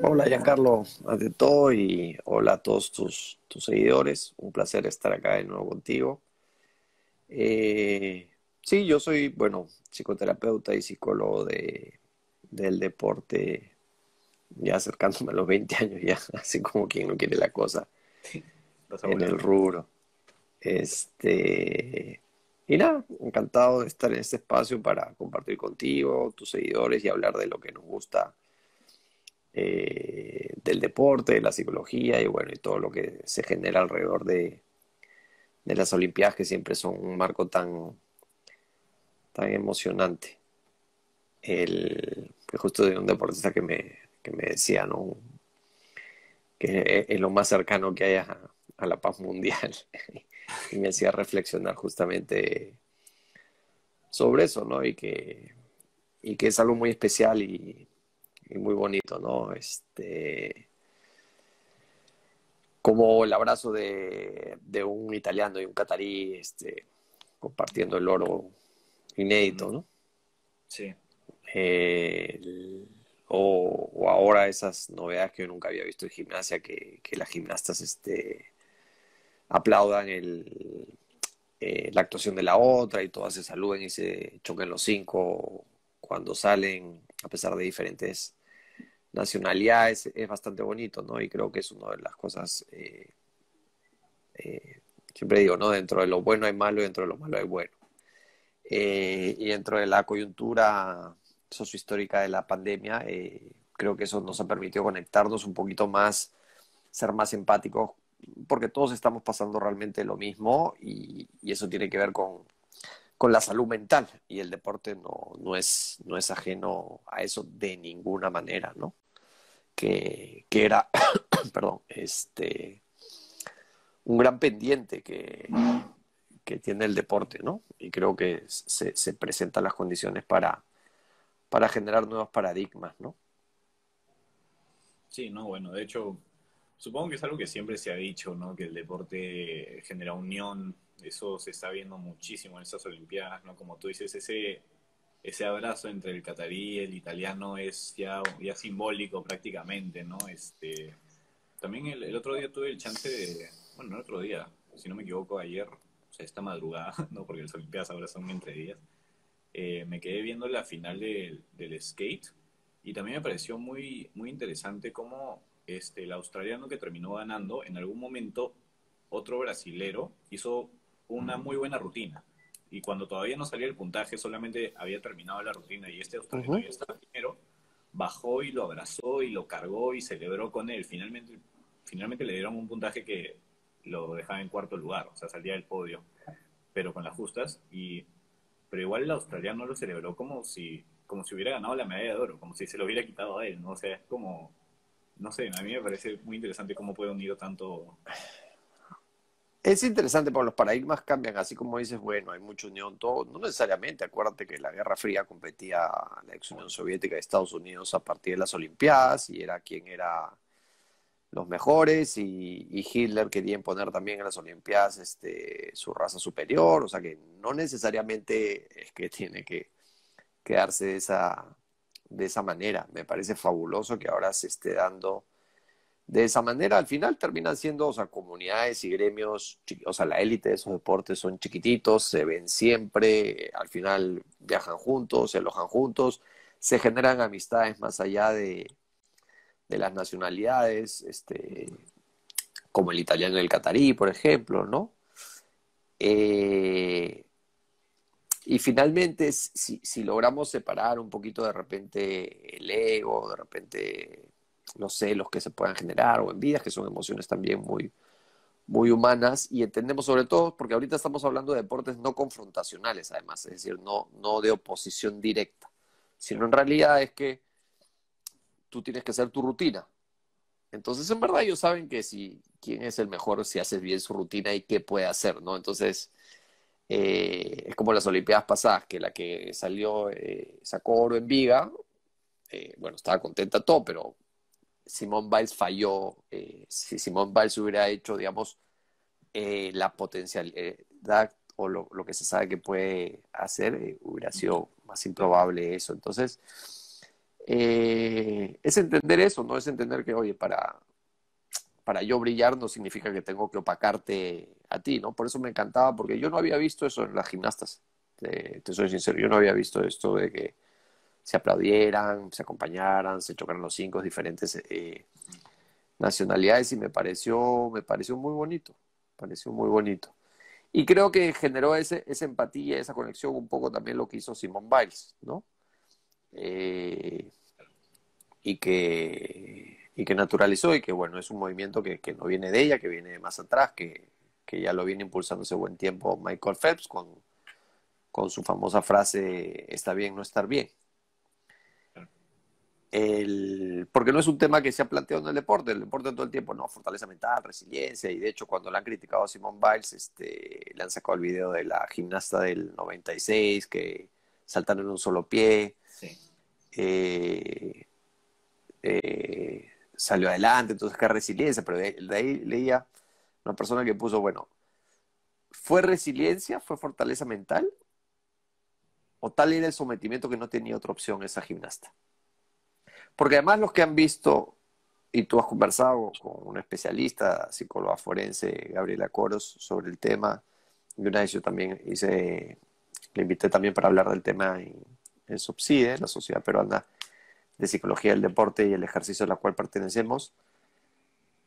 Hola Giancarlo, ante todo y hola a todos tus seguidores. Un placer estar acá de nuevo contigo. Sí, yo soy, bueno, psicoterapeuta y psicólogo del deporte, ya acercándome a los 20 años ya, así como quien no quiere la cosa Estás en el abuelito. rubro. Este, y nada, encantado de estar en este espacio para compartir contigo, tus seguidores y hablar de lo que nos gusta del deporte, de la psicología y bueno, y todo lo que se genera alrededor de las Olimpiadas, que siempre son un marco tan emocionante. Que justo de un deportista que me decía, ¿no? Que es lo más cercano que hay a la paz mundial. Y me hacía reflexionar justamente sobre eso, ¿no? Y que es algo muy especial y muy bonito, ¿no? Como el abrazo de un italiano y un catarí, compartiendo el oro inédito, Mm, ¿no? sí, O ahora esas novedades que yo nunca había visto en gimnasia, que las gimnastas aplaudan la actuación de la otra y todas se saluden y se choquen los cinco cuando salen, a pesar de diferentes nacionalidades, es bastante bonito, ¿no? Y creo que es una de las cosas siempre digo, ¿no? Dentro de lo bueno hay malo y dentro de lo malo hay bueno. Y dentro de la coyuntura sociohistórica de la pandemia, creo que eso nos ha permitido conectarnos un poquito más, ser más empáticos, porque todos estamos pasando realmente lo mismo y eso tiene que ver con la salud mental y el deporte no es ajeno a eso de ninguna manera, ¿no? Que era, perdón, un gran pendiente que tiene el deporte, ¿no? Y creo que se presentan las condiciones para generar nuevos paradigmas, ¿no? sí, no, bueno, de hecho, supongo que es algo que siempre se ha dicho, ¿no? Que el deporte genera unión, eso se está viendo muchísimo en estas Olimpiadas, ¿no? Como tú dices, ese abrazo entre el catarí y el italiano es ya simbólico prácticamente, ¿no? También el otro día tuve el chance bueno, el otro día, si no me equivoco, ayer, o sea, esta madrugada, ¿no? Porque las Olimpiadas ahora son entre días. Me quedé viendo la final del skate y también me pareció muy interesante cómo el australiano que terminó ganando, en algún momento otro brasilero hizo una muy buena rutina. Y cuando todavía no salía el puntaje, solamente había terminado la rutina y este australiano Ujú. ya estaba primero, bajó y lo abrazó y lo cargó y celebró con él. Finalmente le dieron un puntaje que lo dejaba en cuarto lugar, o sea, salía del podio, pero con las justas. Pero igual el australiano lo celebró como si hubiera ganado la medalla de oro, como si se lo hubiera quitado a él, ¿no? O sea, es como, no sé, a mí me parece muy interesante cómo puede unir tanto. Es interesante porque los paradigmas cambian, así como dices, bueno, hay mucha unión, todo, no necesariamente, acuérdate que la Guerra Fría competía la ex Unión Soviética y Estados Unidos a partir de las Olimpiadas y era quien era los mejores y Hitler quería imponer también en las Olimpiadas su raza superior, o sea que no necesariamente es que tiene que quedarse de esa manera. Me parece fabuloso que ahora se esté dando de esa manera. Al final terminan siendo, o sea, comunidades y gremios, o sea, la élite de esos deportes son chiquititos, se ven siempre, al final viajan juntos, se alojan juntos, se generan amistades más allá de las nacionalidades, como el italiano y el catarí, por ejemplo, ¿no? Eh, Y finalmente, si logramos separar un poquito de repente el ego, de repente los celos que se puedan generar o envidias, que son emociones también muy humanas, y entendemos sobre todo, porque ahorita estamos hablando de deportes no confrontacionales, además, es decir, no de oposición directa, sino en realidad es que tú tienes que hacer tu rutina. Entonces, en verdad, ellos saben que si quién es el mejor si haces bien su rutina y qué puede hacer, ¿no? Entonces, es como las Olimpiadas pasadas, que la que salió, sacó oro en viga, bueno, estaba contenta todo, pero Simone Biles falló. Si Simone Biles hubiera hecho, digamos, la potencialidad o lo que se sabe que puede hacer, hubiera sido más improbable eso. Entonces, Es entender eso, ¿no? Es entender que, oye, para yo brillar no significa que tengo que opacarte a ti, ¿no? Por eso me encantaba, porque yo no había visto eso en las gimnastas, te soy sincero, yo no había visto esto de que se aplaudieran, se acompañaran, se chocaran los cinco diferentes nacionalidades y me pareció muy bonito, pareció muy bonito. Y creo que generó esa empatía, esa conexión un poco también lo que hizo Simone Biles, ¿no? Eh, y que naturalizó y que, bueno, es un movimiento que no viene de ella, que viene de más atrás, que ya lo viene impulsando hace buen tiempo Michael Phelps con su famosa frase, está bien no estar bien. Porque no es un tema que se ha planteado en el deporte todo el tiempo, no, fortaleza mental, resiliencia, y de hecho cuando le han criticado a Simone Biles, le han sacado el video de la gimnasta del 96 que saltaron en un solo pie, Sí. salió adelante, entonces qué resiliencia, pero de ahí leía una persona que puso, bueno, ¿fue resiliencia, fue fortaleza mental o tal era el sometimiento que no tenía otra opción esa gimnasta? Porque además los que han visto, y tú has conversado con una especialista, psicóloga forense, Gabriela Coros, sobre el tema, y una vez yo también le invité también para hablar del tema en SOPSIDE, la Sociedad Peruana de Psicología del Deporte y el Ejercicio a la cual pertenecemos,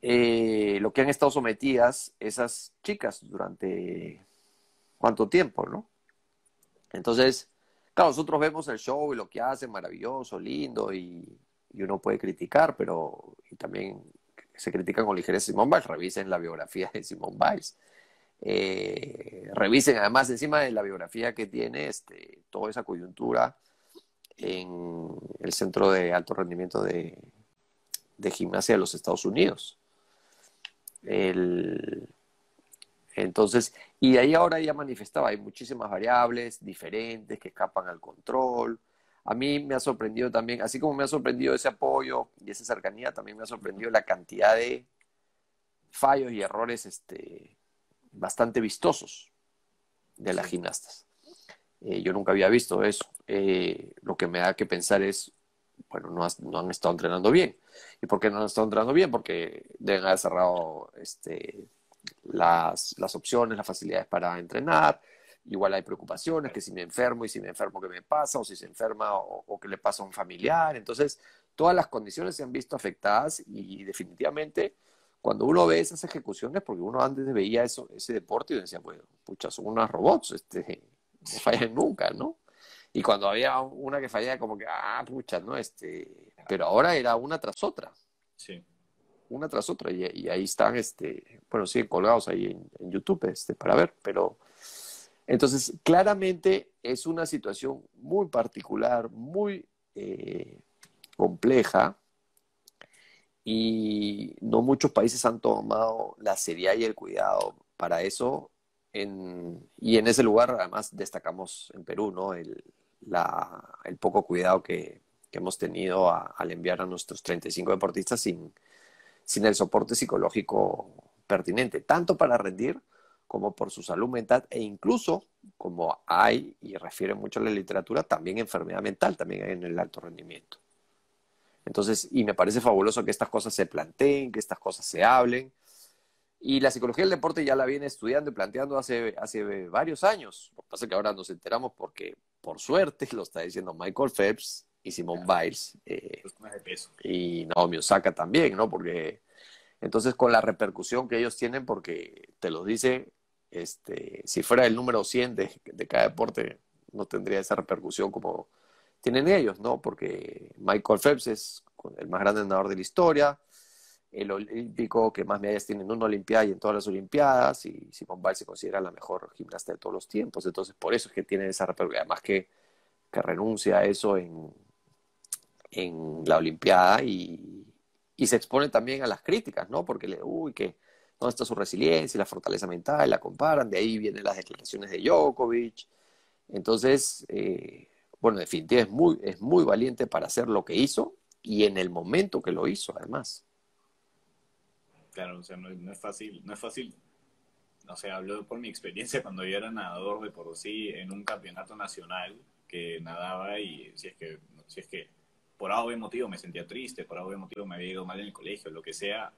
lo que han estado sometidas esas chicas durante cuánto tiempo, ¿no? Entonces, claro, nosotros vemos el show y lo que hacen, maravilloso, lindo, y uno puede criticar, pero y también se critica con ligereza Simone Biles. Revisen la biografía de Simone Biles. Revisen además encima de la biografía que tiene toda esa coyuntura en el Centro de Alto Rendimiento de Gimnasia de los Estados Unidos. El, Entonces, y de ahí ahora ya manifestaba, hay muchísimas variables diferentes que escapan al control. A mí me ha sorprendido también, así como me ha sorprendido ese apoyo y esa cercanía, también me ha sorprendido la cantidad de fallos y errores bastante vistosos de las Sí. gimnastas. Yo nunca había visto eso. Lo que me da que pensar es, bueno, no han estado entrenando bien. ¿Y por qué no han estado entrenando bien? Porque deben haber cerrado las opciones, las facilidades para entrenar. Igual hay preocupaciones, que si me enfermo y si me enfermo, ¿qué me pasa? O si se enferma o qué le pasa a un familiar. Entonces, todas las condiciones se han visto afectadas y definitivamente cuando uno ve esas ejecuciones, porque uno antes veía eso, ese deporte y decía, bueno, pucha, son unos robots, no Sí. fallan nunca, ¿no? Y cuando había una que fallaba, como que, pucha, ¿no? Pero ahora era Sí. una tras otra, y ahí están, bueno, siguen colgados ahí en YouTube, para ver, pero entonces claramente es una situación muy particular, muy compleja, y no muchos países han tomado la seriedad y el cuidado para eso, y en ese lugar además destacamos en Perú, ¿no? El poco cuidado que hemos tenido al enviar a nuestros 35 deportistas sin el soporte psicológico pertinente, tanto para rendir como por su salud mental e incluso, como hay, y refiere mucho a la literatura, también enfermedad mental, también hay en el alto rendimiento. Entonces, y me parece fabuloso que estas cosas se planteen, que estas cosas se hablen. Y la psicología del deporte ya la viene estudiando y planteando hace varios años. Lo que pasa es que ahora nos enteramos porque, por suerte, lo está diciendo Michael Phelps y Simone Claro. Biles, Personas de peso. y Naomi Osaka también, ¿no? Porque entonces con la repercusión que ellos tienen, porque te lo dice, si fuera el número 100 de cada deporte, no tendría esa repercusión como tienen ellos, ¿no? Porque Michael Phelps es el más grande nadador de la historia, el olímpico que más medallas tiene en una olimpiada y en todas las olimpiadas, y Simone Biles se considera la mejor gimnasta de todos los tiempos, entonces por eso es que tiene esa repercusión, además que renuncia a eso en la Olimpiada y se expone también a las críticas, ¿no? Porque que dónde está su resiliencia y la fortaleza mental, la comparan, de ahí vienen las declaraciones de Djokovic. Entonces, bueno, definitivamente es muy valiente para hacer lo que hizo y en el momento que lo hizo, además. Claro, o sea, no es fácil, no es fácil. O sea, hablo por mi experiencia cuando yo era nadador de por sí en un campeonato nacional que nadaba y si es que por algún motivo me sentía triste, por algún motivo me había ido mal en el colegio, lo que sea,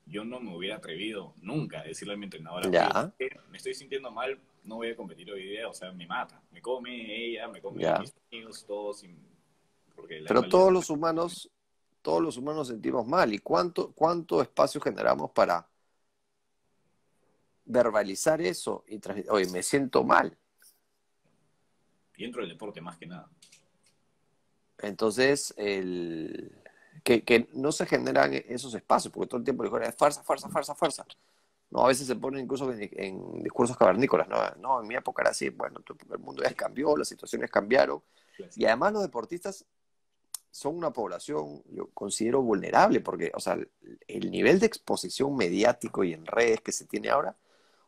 yo no me hubiera atrevido nunca a decirle a mi entrenadora, oye, Ya, me estoy sintiendo mal, no voy a competir hoy día, o sea, me mata, me come ella, me come ya. mis amigos, todos, porque la Pero invalidez. todos los humanos sentimos mal. ¿Y cuánto espacio generamos para verbalizar eso y transmitir? Oye, me siento mal. Y dentro del deporte más que nada. Entonces, que no se generan esos espacios, porque todo el tiempo digo, fuerza, fuerza, fuerza, fuerza. No, a veces se ponen incluso en discursos cavernícolas, ¿no? No, en mi época era así, bueno, el mundo ya cambió, las situaciones cambiaron. Y además los deportistas son una población, yo considero, vulnerable, porque, o sea, el nivel de exposición mediático y en redes que se tiene ahora,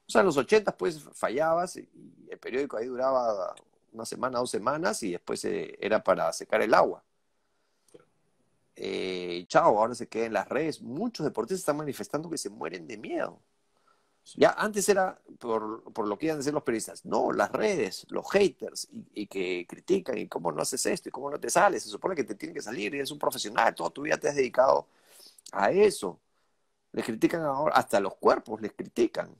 o sea, en los 80 pues fallabas y el periódico ahí duraba una semana, 2 semanas y después era para secar el agua. Chao, ahora se queda en las redes. Muchos deportistas están manifestando que se mueren de miedo. Sí. Ya antes era por lo que iban a decir los periodistas. No, las redes, los haters, y que critican, y cómo no haces esto, y cómo no te sales. Se supone que te tiene que salir, y eres un profesional, toda tu vida te has dedicado a eso. Les critican ahora, hasta los cuerpos les critican.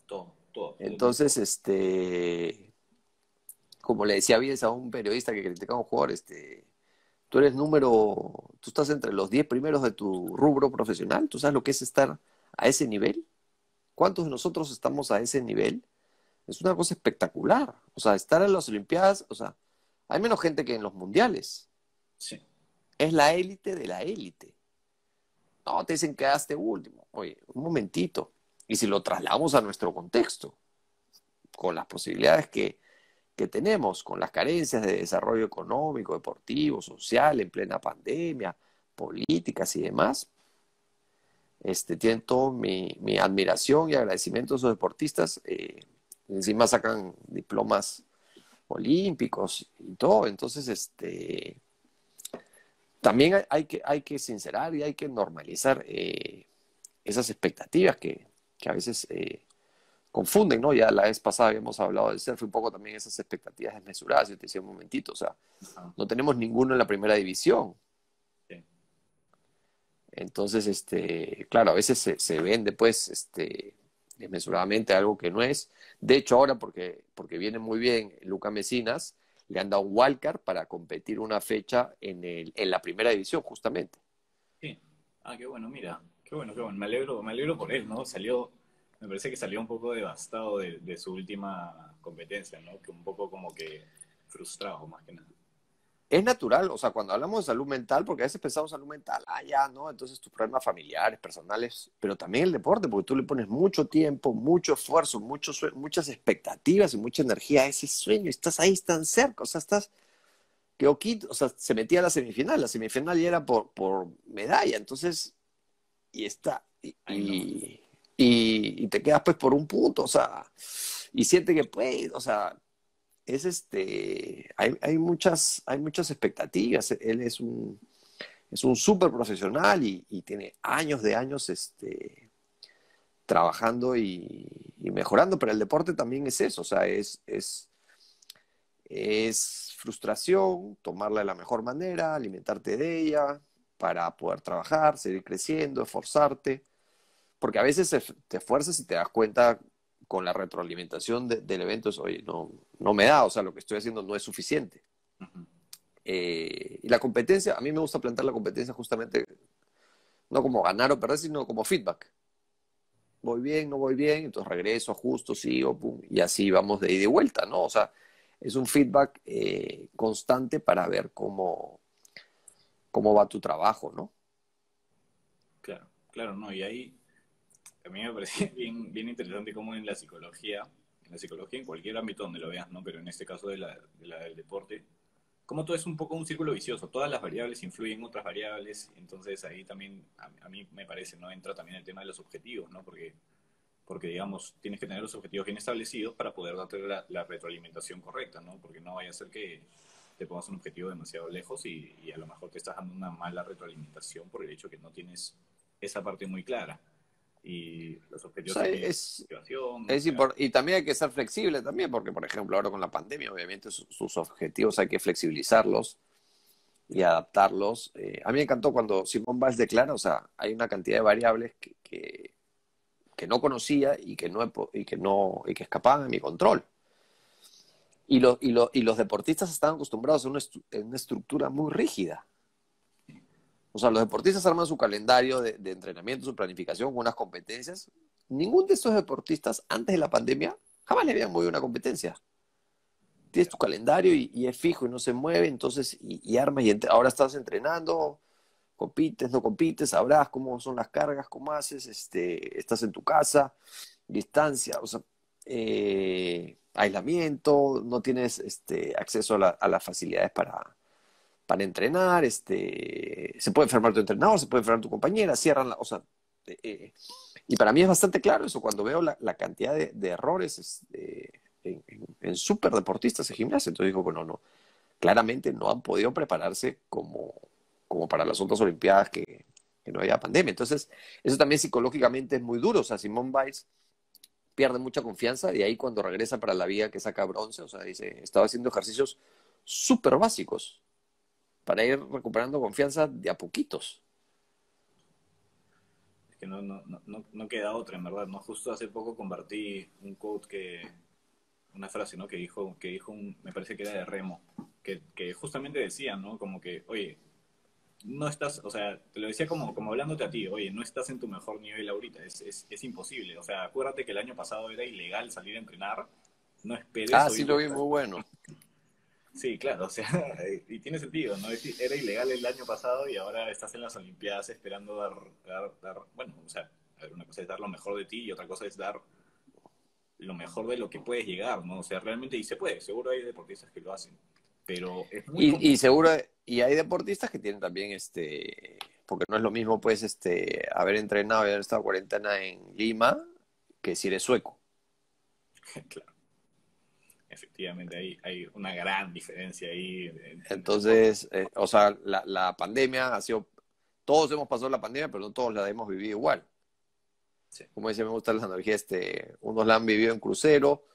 Todo, todo, absolutamente Entonces, todo. como le decía Bielsa a un periodista que criticaba a un jugador, tú eres tú estás entre los 10 primeros de tu rubro profesional, tú sabes lo que es estar a ese nivel. ¿Cuántos de nosotros estamos a ese nivel? Es una cosa espectacular. O sea, estar en las Olimpiadas, o sea, hay menos gente que en los mundiales. Sí, Es la élite de la élite. No, te dicen que quedaste último. Oye, un momentito. Y si lo trasladamos a nuestro contexto, con las posibilidades que tenemos, con las carencias de desarrollo económico, deportivo, social, en plena pandemia, políticas y demás, tienen todo mi admiración y agradecimiento a esos deportistas. Encima sacan diplomas olímpicos y todo. Entonces, también hay que sincerar y hay que normalizar esas expectativas que a veces confunden, ¿no? Ya la vez pasada habíamos hablado del surf, un poco también esas expectativas desmesuradas. Yo te decía un momentito, o sea, ajá, no tenemos ninguno en la primera división. sí. Entonces, claro, a veces se vende, pues, desmesuradamente algo que no es. De hecho, ahora, porque viene muy bien Luca Mesinas, le han dado un wildcard para competir una fecha en la primera división, justamente. Sí. Ah, qué bueno, mira. Qué bueno, qué bueno. Me alegro por él, ¿no? Me parece que salió un poco devastado de su última competencia, ¿no? Que un poco como que frustrado, más que nada. Es natural, o sea, cuando hablamos de salud mental, porque a veces pensamos salud mental, ya, ¿no? Entonces tus problemas familiares, personales, pero también el deporte, porque tú le pones mucho tiempo, mucho esfuerzo, muchas expectativas y mucha energía a ese sueño, y estás ahí tan cerca, o sea, que Oquit, o sea, se metía a la semifinal ya era por medalla, entonces, y está, Ay, no. y te quedas pues por un punto, o sea, y siente que puede, o sea, hay muchas expectativas. Él es un súper profesional y tiene años de años trabajando y mejorando, pero el deporte también es eso, o sea, es frustración, tomarla de la mejor manera, alimentarte de ella para poder trabajar, seguir creciendo, esforzarte, porque a veces te esfuerzas y te das cuenta con la retroalimentación del evento, es, oye, no me da, o sea, lo que estoy haciendo no es suficiente. Ujú. Y la competencia, a mí me gusta plantear la competencia justamente no como ganar o perder, sino como feedback. Voy bien, no voy bien, entonces regreso, ajusto, sigo, pum, y así vamos de ida y vuelta, ¿no? O sea, es un feedback constante para ver cómo va tu trabajo, ¿no? Claro, claro, no. Y ahí a mí me parece bien, bien interesante cómo en la psicología en cualquier ámbito donde lo veas, ¿no? Pero en este caso del deporte, como todo es un poco un círculo vicioso, todas las variables influyen en otras variables, entonces ahí también a mí me parece, ¿no? Entra también el tema de los objetivos, ¿no? Porque digamos, tienes que tener los objetivos bien establecidos para poder darte la retroalimentación correcta, ¿no? Porque no vaya a ser que te pongas un objetivo demasiado lejos y a lo mejor te estás dando una mala retroalimentación por el hecho que no tienes esa parte muy clara. Y los O objetivos sea, también motivación, o es sea, y también hay que ser flexible también, porque por ejemplo ahora con la pandemia, obviamente sus objetivos hay que flexibilizarlos y adaptarlos. A mí me encantó cuando Simón Biles declara, o sea, hay una cantidad de variables que no conocía y que no, y que escapaban de mi control. Y los deportistas estaban acostumbrados a una estructura muy rígida. O sea, los deportistas arman su calendario de entrenamiento, su planificación con unas competencias. Ningún de estos deportistas antes de la pandemia jamás le habían movido una competencia. Tienes tu calendario y es fijo y no se mueve, entonces, y armas, ahora estás entrenando, compites, no compites, sabrás cómo son las cargas, cómo haces, estás en tu casa, distancia, o sea, aislamiento, no tienes acceso a las facilidades para entrenar, se puede enfermar tu entrenador, se puede enfermar tu compañera, cierran o sea, y para mí es bastante claro eso cuando veo la cantidad de errores en súper deportistas en gimnasia. Entonces digo, bueno, no, claramente no han podido prepararse como para las otras Olimpiadas que no había pandemia. Entonces, eso también psicológicamente es muy duro. O sea, Simone Biles pierde mucha confianza y ahí cuando regresa para la vía que saca bronce, o sea, dice, estaba haciendo ejercicios súper básicos para ir recuperando confianza de a poquitos. Es que no queda otra, en verdad, ¿no? Justo hace poco compartí un quote una frase, ¿no? Me parece que era de Remo, que justamente decía, ¿no? Como que, oye, no estás, o sea, te lo decía como hablándote a ti, oye, no estás en tu mejor nivel ahorita, es imposible. O sea, acuérdate que el año pasado era ilegal salir a entrenar, no esperes Ah, sí, hoy lo día. vi muy bueno. Sí, claro, o sea, y tiene sentido, ¿no? Era ilegal el año pasado y ahora estás en las Olimpiadas esperando bueno, o sea, a ver, una cosa es dar lo mejor de ti y otra cosa es dar lo mejor de lo que puedes llegar, ¿no? O sea, realmente, y se puede, seguro hay deportistas que lo hacen, pero es muy Y complicado. seguro, y hay deportistas que tienen también porque no es lo mismo, pues, haber entrenado y haber estado cuarentena en Lima que si eres sueco. Claro, efectivamente, hay una gran diferencia ahí entre deportes. Entonces, o sea, la pandemia ha sido, todos hemos pasado la pandemia, pero no todos la hemos vivido igual. Sí, Como decía, me gusta la analogía, unos la han vivido en crucero,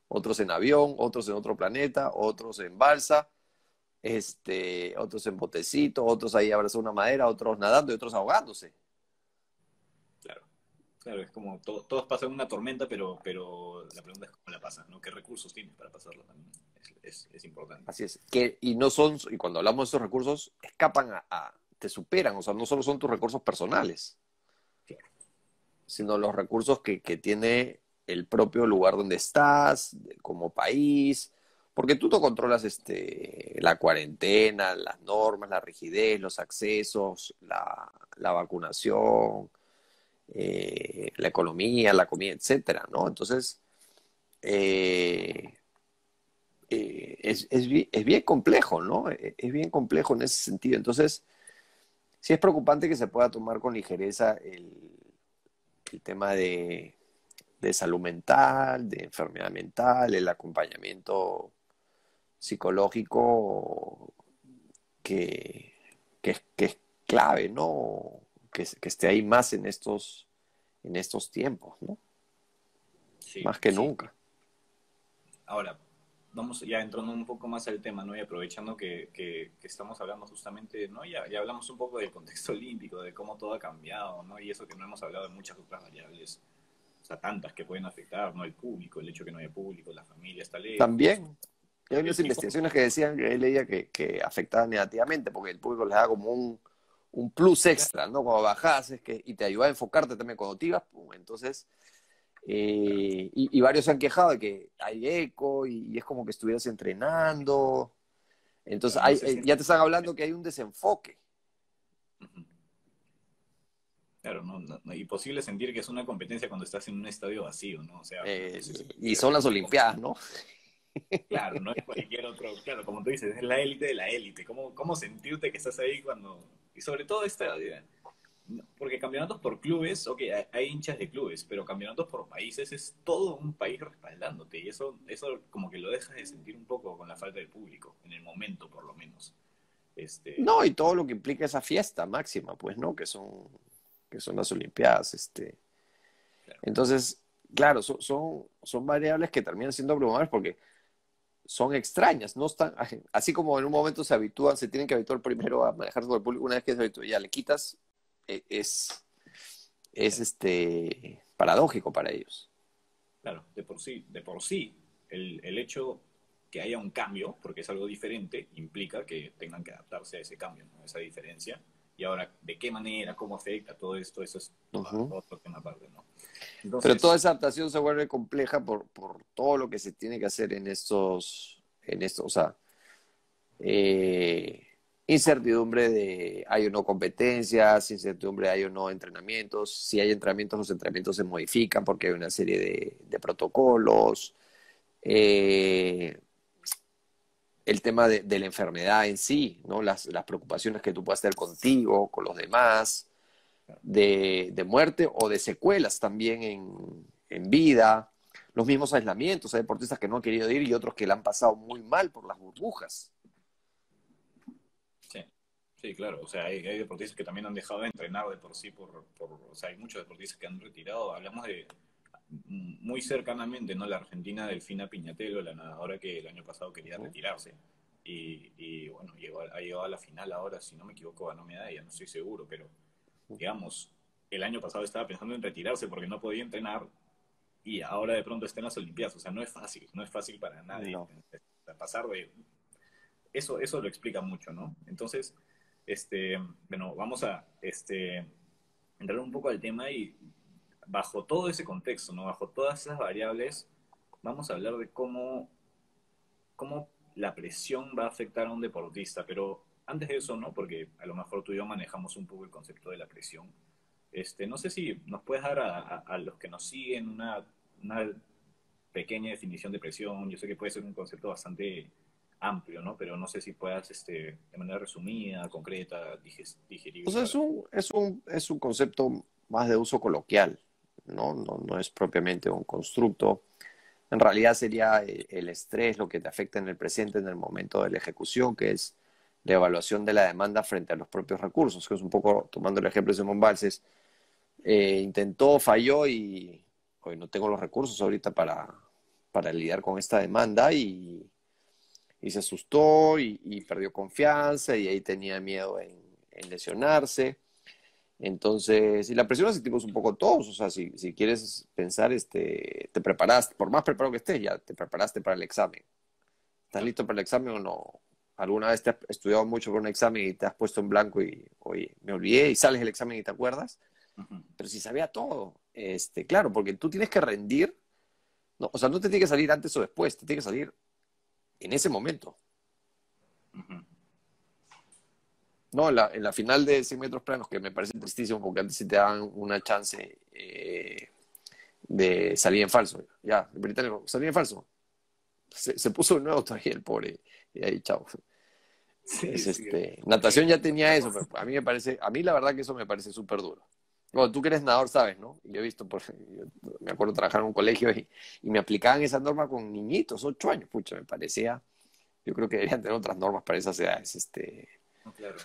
otros en avión, otros en otro planeta, otros en balsa, otros en botecito, otros ahí abrazando una madera, otros nadando y otros ahogándose. claro. Claro, es como todos pasan una tormenta, pero la pregunta es cómo la pasas, ¿no? ¿Qué recursos tienes para pasarla también? Es importante. Así es. Y no son, y cuando hablamos de esos recursos, escapan te superan, o sea, no solo son tus recursos personales, sino los recursos que tiene el propio lugar donde estás, como país, porque tú no controlas la cuarentena, las normas, la rigidez, los accesos, la vacunación, la economía, la comida, etcétera, ¿no? Entonces, eh, es bien complejo, ¿no? Es bien complejo en ese sentido. Entonces, sí es preocupante que se pueda tomar con ligereza el tema de salud mental, de enfermedad mental, el acompañamiento psicológico que, que es clave, ¿no? Que esté ahí más en estos tiempos, ¿no? Sí, Más que sí. nunca. Ahora, vamos ya entrando un poco más al tema, ¿no? Y aprovechando que estamos hablando justamente, ¿no? Ya hablamos un poco del contexto olímpico, de cómo todo ha cambiado, ¿no? Y eso que no hemos hablado de muchas otras variables, o sea, tantas que pueden afectar, ¿no? El público, el hecho que no haya público, la familia está lejos, También hay el unas tipo. investigaciones que decían que él leía que afectaba negativamente porque el público les da como un plus extra, ¿no? Cuando bajas y te ayuda a enfocarte también cuando te ibas, pum, entonces, y varios se han quejado de que hay eco y es como que estuvieras entrenando, entonces Claro, no sé si. ya te están hablando que hay un desenfoque. Ujú. Claro, imposible sentir que es una competencia cuando estás en un estadio vacío, ¿no? O sea, eh, eso es y son las perfectamente. Olimpiadas, ¿no? Claro, no es cualquier otro, claro, como tú dices, es la élite de la élite. ¿Cómo sentirte que estás ahí cuando... Y sobre todo porque campeonatos por clubes, ok, hay hinchas de clubes, pero campeonatos por países es todo un país respaldándote y eso como que lo dejas de sentir un poco con la falta de público, en el momento por lo menos. No, y todo lo que implica esa fiesta máxima, pues, ¿no? Que son las Olimpiadas, Claro, Entonces, claro, son variables que terminan siendo abrumadoras porque son extrañas, no están, así como en un momento se habitúan, se tienen que habituar primero a manejar con el público, una vez que se habitúa, ya le quitas, es paradójico para ellos. Claro, de por sí, el hecho que haya un cambio, porque es algo diferente, implica que tengan que adaptarse a ese cambio, ¿no? A esa diferencia. Y ahora, ¿de qué manera, cómo afecta todo esto? Eso es Ujú. otro tema aparte, ¿no? Pero toda Entonces, esa adaptación se vuelve compleja por todo lo que se tiene que hacer o sea, eh, incertidumbre de hay o no competencias, incertidumbre de hay o no entrenamientos. Si hay entrenamientos, los entrenamientos se modifican porque hay una serie de protocolos. Eh, el tema de la enfermedad en sí, ¿no? Las preocupaciones que tú puedas tener contigo, con los demás, de muerte o de secuelas también en vida. Los mismos aislamientos, hay deportistas que no han querido ir y otros que la han pasado muy mal por las burbujas. sí, sí, claro. O sea, hay deportistas que también han dejado de entrenar de por sí, o sea, hay muchos deportistas que han retirado. Hablamos de muy cercanamente, ¿no? La argentina Delfina Piñatelo, la nadadora que el año pasado quería ¿No? retirarse. Y bueno, ha llegado a la final ahora, si no me equivoco, ganó medalla, no estoy seguro, pero digamos, el año pasado estaba pensando en retirarse porque no podía entrenar y ahora de pronto está en las Olimpiadas. O sea, no es fácil para nadie. No. Pasar de... Eso lo explica mucho, ¿no? Entonces, bueno, vamos a entrar un poco al tema y bajo todo ese contexto, ¿no? Bajo todas esas variables, vamos a hablar de cómo la presión va a afectar a un deportista, pero antes de eso, ¿no? Porque a lo mejor tú y yo manejamos un poco el concepto de la presión. No sé si nos puedes dar a los que nos siguen una pequeña definición de presión. Yo sé que puede ser un concepto bastante amplio, ¿no? Pero no sé si puedas, de manera resumida, concreta, O digerible sea, para... es un concepto más de uso coloquial, ¿no? No es propiamente un constructo. En realidad sería el estrés lo que te afecta en el presente, en el momento de la ejecución, que es la evaluación de la demanda frente a los propios recursos, que es un poco, tomando el ejemplo de Simón Balses, intentó, falló y hoy no tengo los recursos ahorita para lidiar con esta demanda y se asustó y perdió confianza y ahí tenía miedo en lesionarse. Entonces, y la presión la sentimos un poco todos, o sea, si quieres pensar, te preparaste, por más preparado que estés, ya te preparaste para el examen. ¿Estás Claro. listo para el examen o no? ¿Alguna vez te has estudiado mucho para un examen y te has puesto en blanco y, oye, me olvidé y sales del examen y te acuerdas? Ujú, Pero si sabía todo, claro, porque tú tienes que rendir, no, o sea, no te tiene que salir antes o después, te tiene que salir en ese momento. ujú. No, en la final de 100 metros planos, que me parece tristísimo porque antes sí te dan una chance de salir en falso. Ya, el británico, salir en falso. Se puso de nuevo todavía el pobre. Y ahí, chao. Sí, sí. Natación ya tenía eso, Hablamos. pero a mí me parece, a mí la verdad que eso me parece súper duro. Bueno, tú que eres nadador sabes, ¿no? Yo he visto, yo me acuerdo trabajar en un colegio y me aplicaban esa norma con niñitos, 8 años, pucha, me parecía, yo creo que deberían tener otras normas para esas edades, No, claro.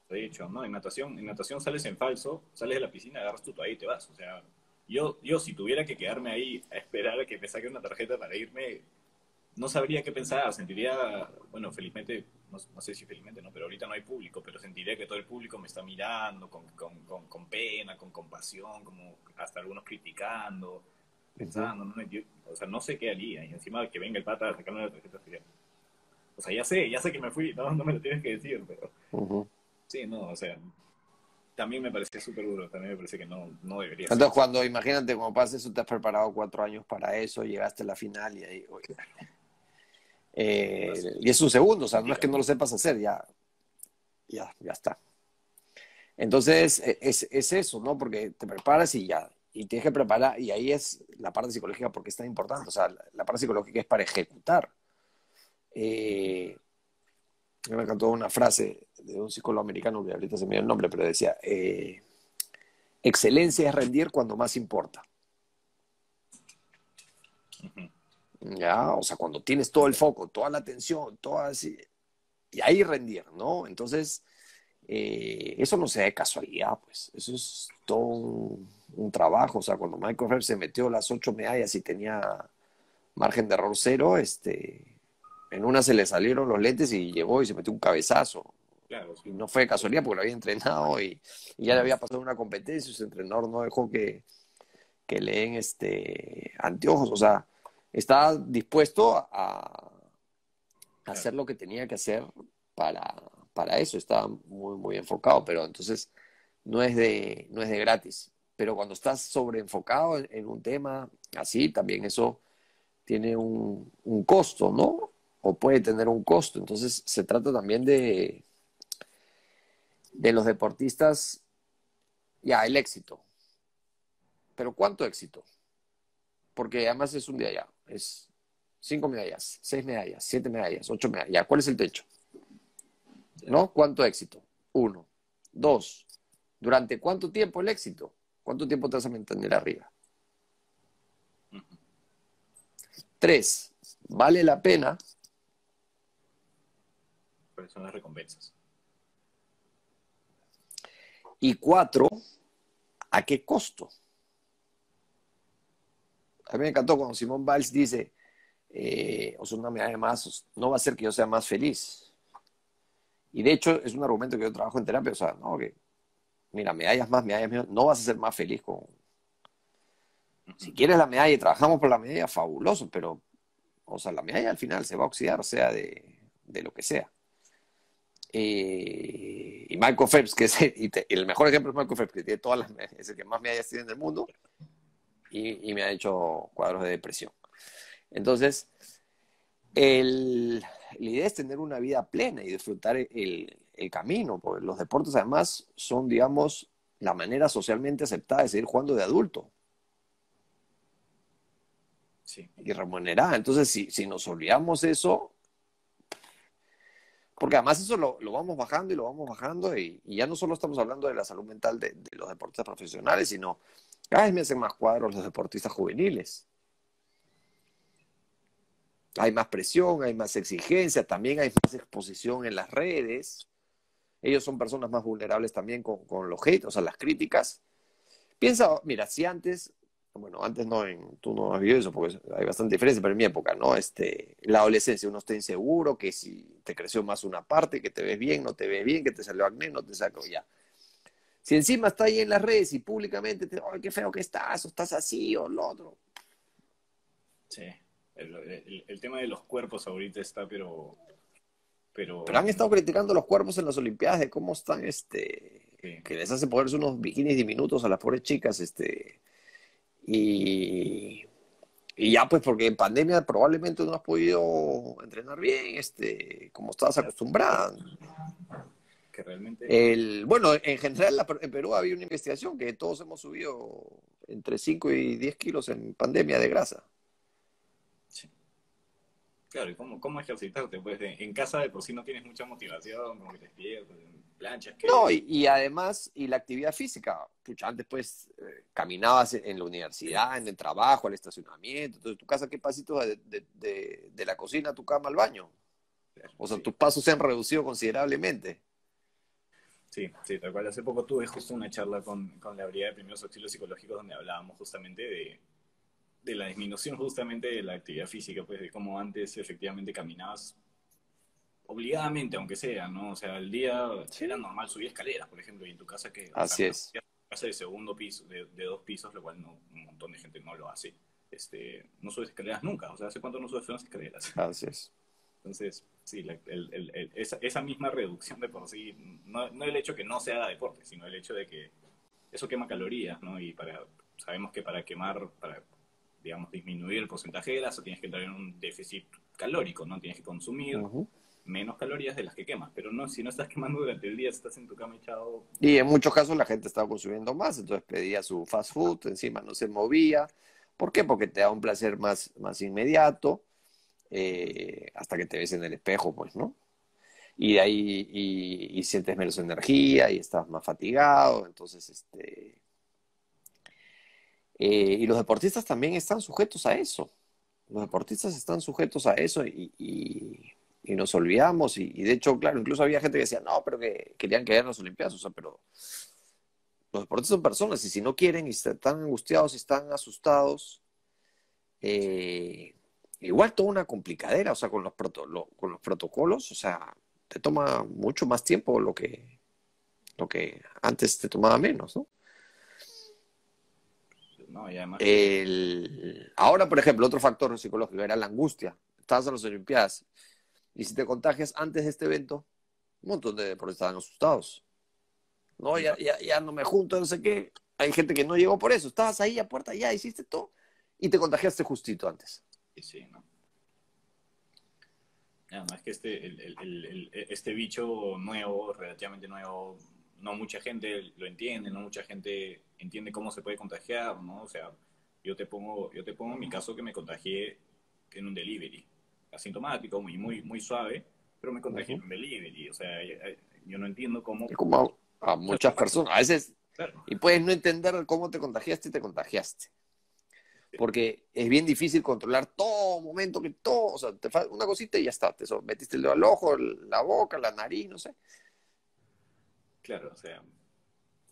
De hecho, ¿no? En natación sales en falso, sales de la piscina, agarras tu toalla y te vas. O sea, yo si tuviera que quedarme ahí a esperar a que me saque una tarjeta para irme, no sabría qué pensar. Sentiría, bueno, felizmente, no sé si felizmente, ¿no? Pero ahorita no hay público, pero sentiría que todo el público me está mirando con pena, con compasión, como hasta algunos criticando, ujú. pensando, ¿no? O sea, no sé qué haría. Y encima que venga el pata a sacarme la tarjeta sería... O sea, ya sé que me fui, no me lo tienes que decir, pero... Ujú. Sí, no, o sea, también me parece súper duro, también me parece que no debería ser Entonces, así. cuando, imagínate, como pasa eso, te has preparado 4 años para eso, llegaste a la final y ahí, oye, y es un segundo, o sea, no es Complica, que no ¿no? lo sepas hacer, ya está. Entonces, es eso, ¿no? Porque te preparas y ya, y tienes que preparar, y ahí es la parte psicológica porque es tan importante, o sea, la parte psicológica es para ejecutar. Eh, me encantó una frase de un psicólogo americano, que ahorita se me dio el nombre, pero decía, excelencia es rendir cuando más importa. Ujú. ¿Ya? O sea, cuando tienes todo el foco, toda la atención, toda así, y ahí rendir, ¿no? Entonces, eso no se da de casualidad, pues, eso es todo un trabajo, o sea, cuando Michael Phelps se metió las 8 medallas y tenía margen de error cero, En una se le salieron los lentes y llegó y se metió un cabezazo. Claro, Y sí. no fue de casualidad porque lo había entrenado y ya le había pasado una competencia y su entrenador no dejó que le den anteojos. O sea, estaba dispuesto a Claro. hacer lo que tenía que hacer para, para eso. Estaba muy, muy enfocado, pero entonces no es de gratis. Pero cuando estás sobreenfocado en un tema así, también eso tiene un costo, ¿no? O puede tener un costo. Entonces se trata también de los deportistas, ya, el éxito. Pero ¿cuánto éxito? Porque además es un día ya. Es 5 medallas, 6 medallas, 7 medallas, 8 medallas. Ya, ¿cuál es el techo? Ya. ¿No? ¿Cuánto éxito? Uno. Dos. ¿Durante cuánto tiempo el éxito? ¿Cuánto tiempo te vas a mantener arriba? Ujú. Tres. ¿Vale la pena? ¿Cuáles son las recompensas? Y cuatro. ¿A qué costo? A mí me encantó cuando Simón Biles dice, o sea, una medalla más no va a hacer que yo sea más feliz. Y de hecho es un argumento que yo trabajo en terapia, o sea, no, que mira, medallas menos, no vas a ser más feliz con... Ujú. Si quieres la medalla y trabajamos por la medalla, fabuloso, pero, o sea, la medalla al final se va a oxidar, sea de lo que sea. Y Michael Phelps, que es el mejor ejemplo es Michael Phelps, que tiene todas las medallas, es el que más medallas tiene en el mundo y me ha hecho cuadros de depresión. Entonces, la idea es tener una vida plena y disfrutar el camino, porque los deportes además son, digamos, la manera socialmente aceptada de seguir jugando de adulto Sí, y remunerada. Entonces, si nos olvidamos eso, porque además eso lo vamos bajando y lo vamos bajando y ya no solo estamos hablando de la salud mental de los deportistas profesionales, sino cada vez me hacen más cuadros los deportistas juveniles. Hay más presión, hay más exigencia, también hay más exposición en las redes. Ellos son personas más vulnerables también con los hate, o sea, las críticas. Piensa, mira, si antes, bueno, antes no, tú no has vivido eso porque hay bastante diferencia, pero en mi época, ¿no? La adolescencia, uno está inseguro, que si te creció más una parte, que te ves bien, no te ves bien, que te salió acné, no te sacó ya. Si encima está ahí en las redes y públicamente te, ay, qué feo que estás, o estás así, o lo otro. sí. El tema de los cuerpos ahorita está, Pero pero, han estado criticando los cuerpos en las Olimpiadas de cómo están, sí, que les hace ponerse unos bikinis diminutos a las pobres chicas, y, y ya pues porque en pandemia probablemente no has podido entrenar bien, como estabas acostumbrada. que realmente, Bueno, en general en Perú había una investigación que todos hemos subido entre 5 y 10 kilos en pandemia de grasa. sí. Claro, ¿y cómo ejercitarte? Pues en casa de por sí no tienes mucha motivación, como que te despiertas, planchas, No, que... y además, y la actividad física, pucha, antes pues caminabas en la universidad, en el trabajo, al estacionamiento, entonces tu casa, ¿qué pasitos de la cocina a tu cama al baño? O sea, Sí, tus pasos se han reducido considerablemente. sí, sí, tal cual. Hace poco tuve justo una charla con la Brigada de Primeros Auxilios Psicológicos donde hablábamos justamente de la disminución justamente de la actividad física, pues de cómo antes efectivamente caminabas obligadamente, aunque sea, ¿no? O sea, al día era Sí, normal subir escaleras, por ejemplo, y en tu casa que, o sea, así me es, refiero a casa de segundo piso, de 2 pisos, lo cual no, un montón de gente no lo hace. No subes escaleras nunca, o sea, ¿hace cuánto no subes unas escaleras? así es. Entonces, sí, esa misma reducción de por sí, no el hecho que no se haga deporte, sino el hecho de que eso quema calorías, ¿no? Y sabemos que para, digamos, disminuir el porcentaje de grasa, tienes que entrar en un déficit calórico, ¿no? Tienes que consumir Ujú. menos calorías de las que quemas, pero no, si no estás quemando durante el día, estás en tu cama echado, Y en muchos casos la gente estaba consumiendo más, entonces pedía su fast food, encima no se movía. ¿Por qué? Porque te da un placer más inmediato, hasta que te ves en el espejo, pues, ¿no? Y de ahí y sientes menos energía y estás más fatigado, entonces, y los deportistas también están sujetos a eso. Los deportistas están sujetos a eso y nos olvidamos. Y de hecho, claro, incluso había gente que decía, no, pero que querían que hayan las Olimpiadas. O sea, pero los deportistas son personas y si no quieren y están angustiados y están asustados, sí, eh, igual toda una complicadera, o sea, con con los protocolos, o sea, te toma mucho más tiempo lo que antes te tomaba menos, ¿no? ¿no? Y además que, Ahora, por ejemplo, otro factor psicológico era la angustia. Estabas en las Olimpiadas y si te contagias antes de este evento, un montón de deportistas estaban asustados. No, sí, ya no me junto, no sé qué. Hay gente que no llegó por eso. Estabas ahí a puerta, ya hiciste todo y te contagiaste justito antes. sí, ¿no? Además que este bicho nuevo, relativamente nuevo, no mucha gente lo entiende, no mucha gente entiende cómo se puede contagiar, ¿no? O sea, yo te pongo en mi caso que me contagié en un delivery, asintomático, muy suave, pero me contagié en Uh-huh. un delivery. O sea, yo no entiendo cómo. Es como a muchas personas. A veces, Claro. y puedes no entender cómo te contagiaste y te contagiaste. Porque es bien difícil controlar todo momento, que todo, o sea, te falta una cosita y ya está. Metiste el dedo al ojo, la boca, la nariz, no sé. Claro, o sea,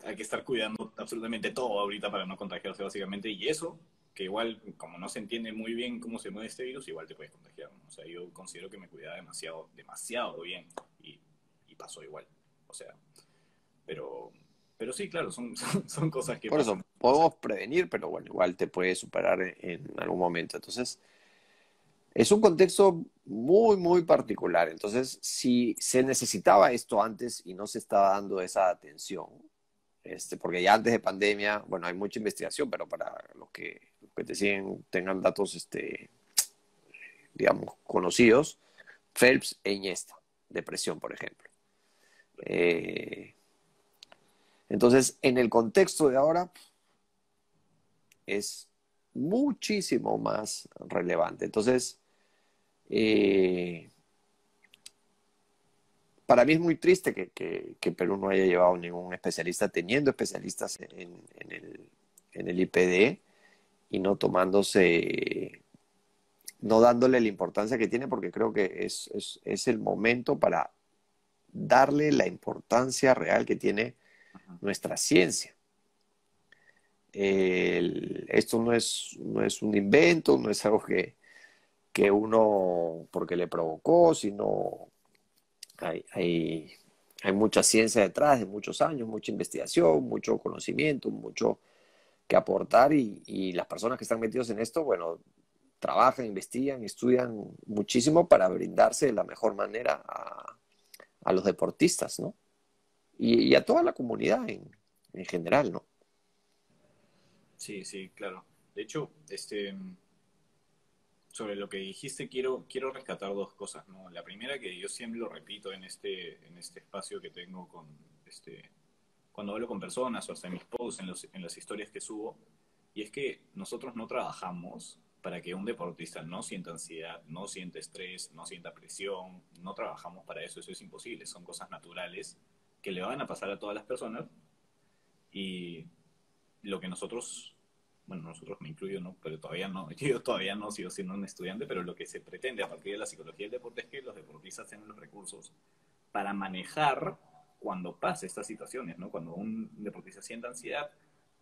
hay que estar cuidando absolutamente todo ahorita para no contagiarse básicamente, y eso, que igual como no se entiende muy bien cómo se mueve este virus, igual te puedes contagiar, ¿no? O sea, yo considero que me cuidaba demasiado bien y pasó igual. O sea, pero, pero sí, claro, son cosas que Por pasan. eso, podemos prevenir, pero bueno, igual te puede superar en algún momento. Entonces, es un contexto muy particular. Entonces, si se necesitaba esto antes y no se estaba dando esa atención, porque ya antes de pandemia, bueno, hay mucha investigación, pero para los que te siguen, tengan datos, digamos, conocidos, Phelps e Iniesta, depresión, por ejemplo. Eh, entonces, en el contexto de ahora, es muchísimo más relevante. Entonces, eh, para mí es muy triste que Perú no haya llevado ningún especialista, teniendo especialistas en el IPD y no tomándose, no dándole la importancia que tiene, porque creo que es el momento para darle la importancia real que tiene Ajá. nuestra ciencia. Esto no es un invento, no es algo que uno porque le provocó, sino hay, hay, hay mucha ciencia detrás de muchos años, mucha investigación, mucho conocimiento, mucho que aportar y las personas que están metidos en esto, bueno, trabajan, investigan, estudian muchísimo para brindarse de la mejor manera a los deportistas, ¿no? Y a toda la comunidad en general, ¿no? Sí, sí, claro. De hecho, sobre lo que dijiste, quiero rescatar dos cosas, ¿no? La primera, que yo siempre lo repito en este espacio que tengo cuando hablo con personas o hasta en mis posts, en las historias que subo, y es que nosotros no trabajamos para que un deportista no sienta ansiedad, no sienta estrés, no sienta presión, no trabajamos para eso, eso es imposible, son cosas naturales que le van a pasar a todas las personas, y lo que nosotros, bueno, nosotros me incluyo, ¿no? Pero todavía no, yo todavía no sigo siendo un estudiante, pero lo que se pretende a partir de la psicología del deporte es que los deportistas tengan los recursos para manejar cuando pase estas situaciones, ¿no? Cuando un deportista sienta ansiedad,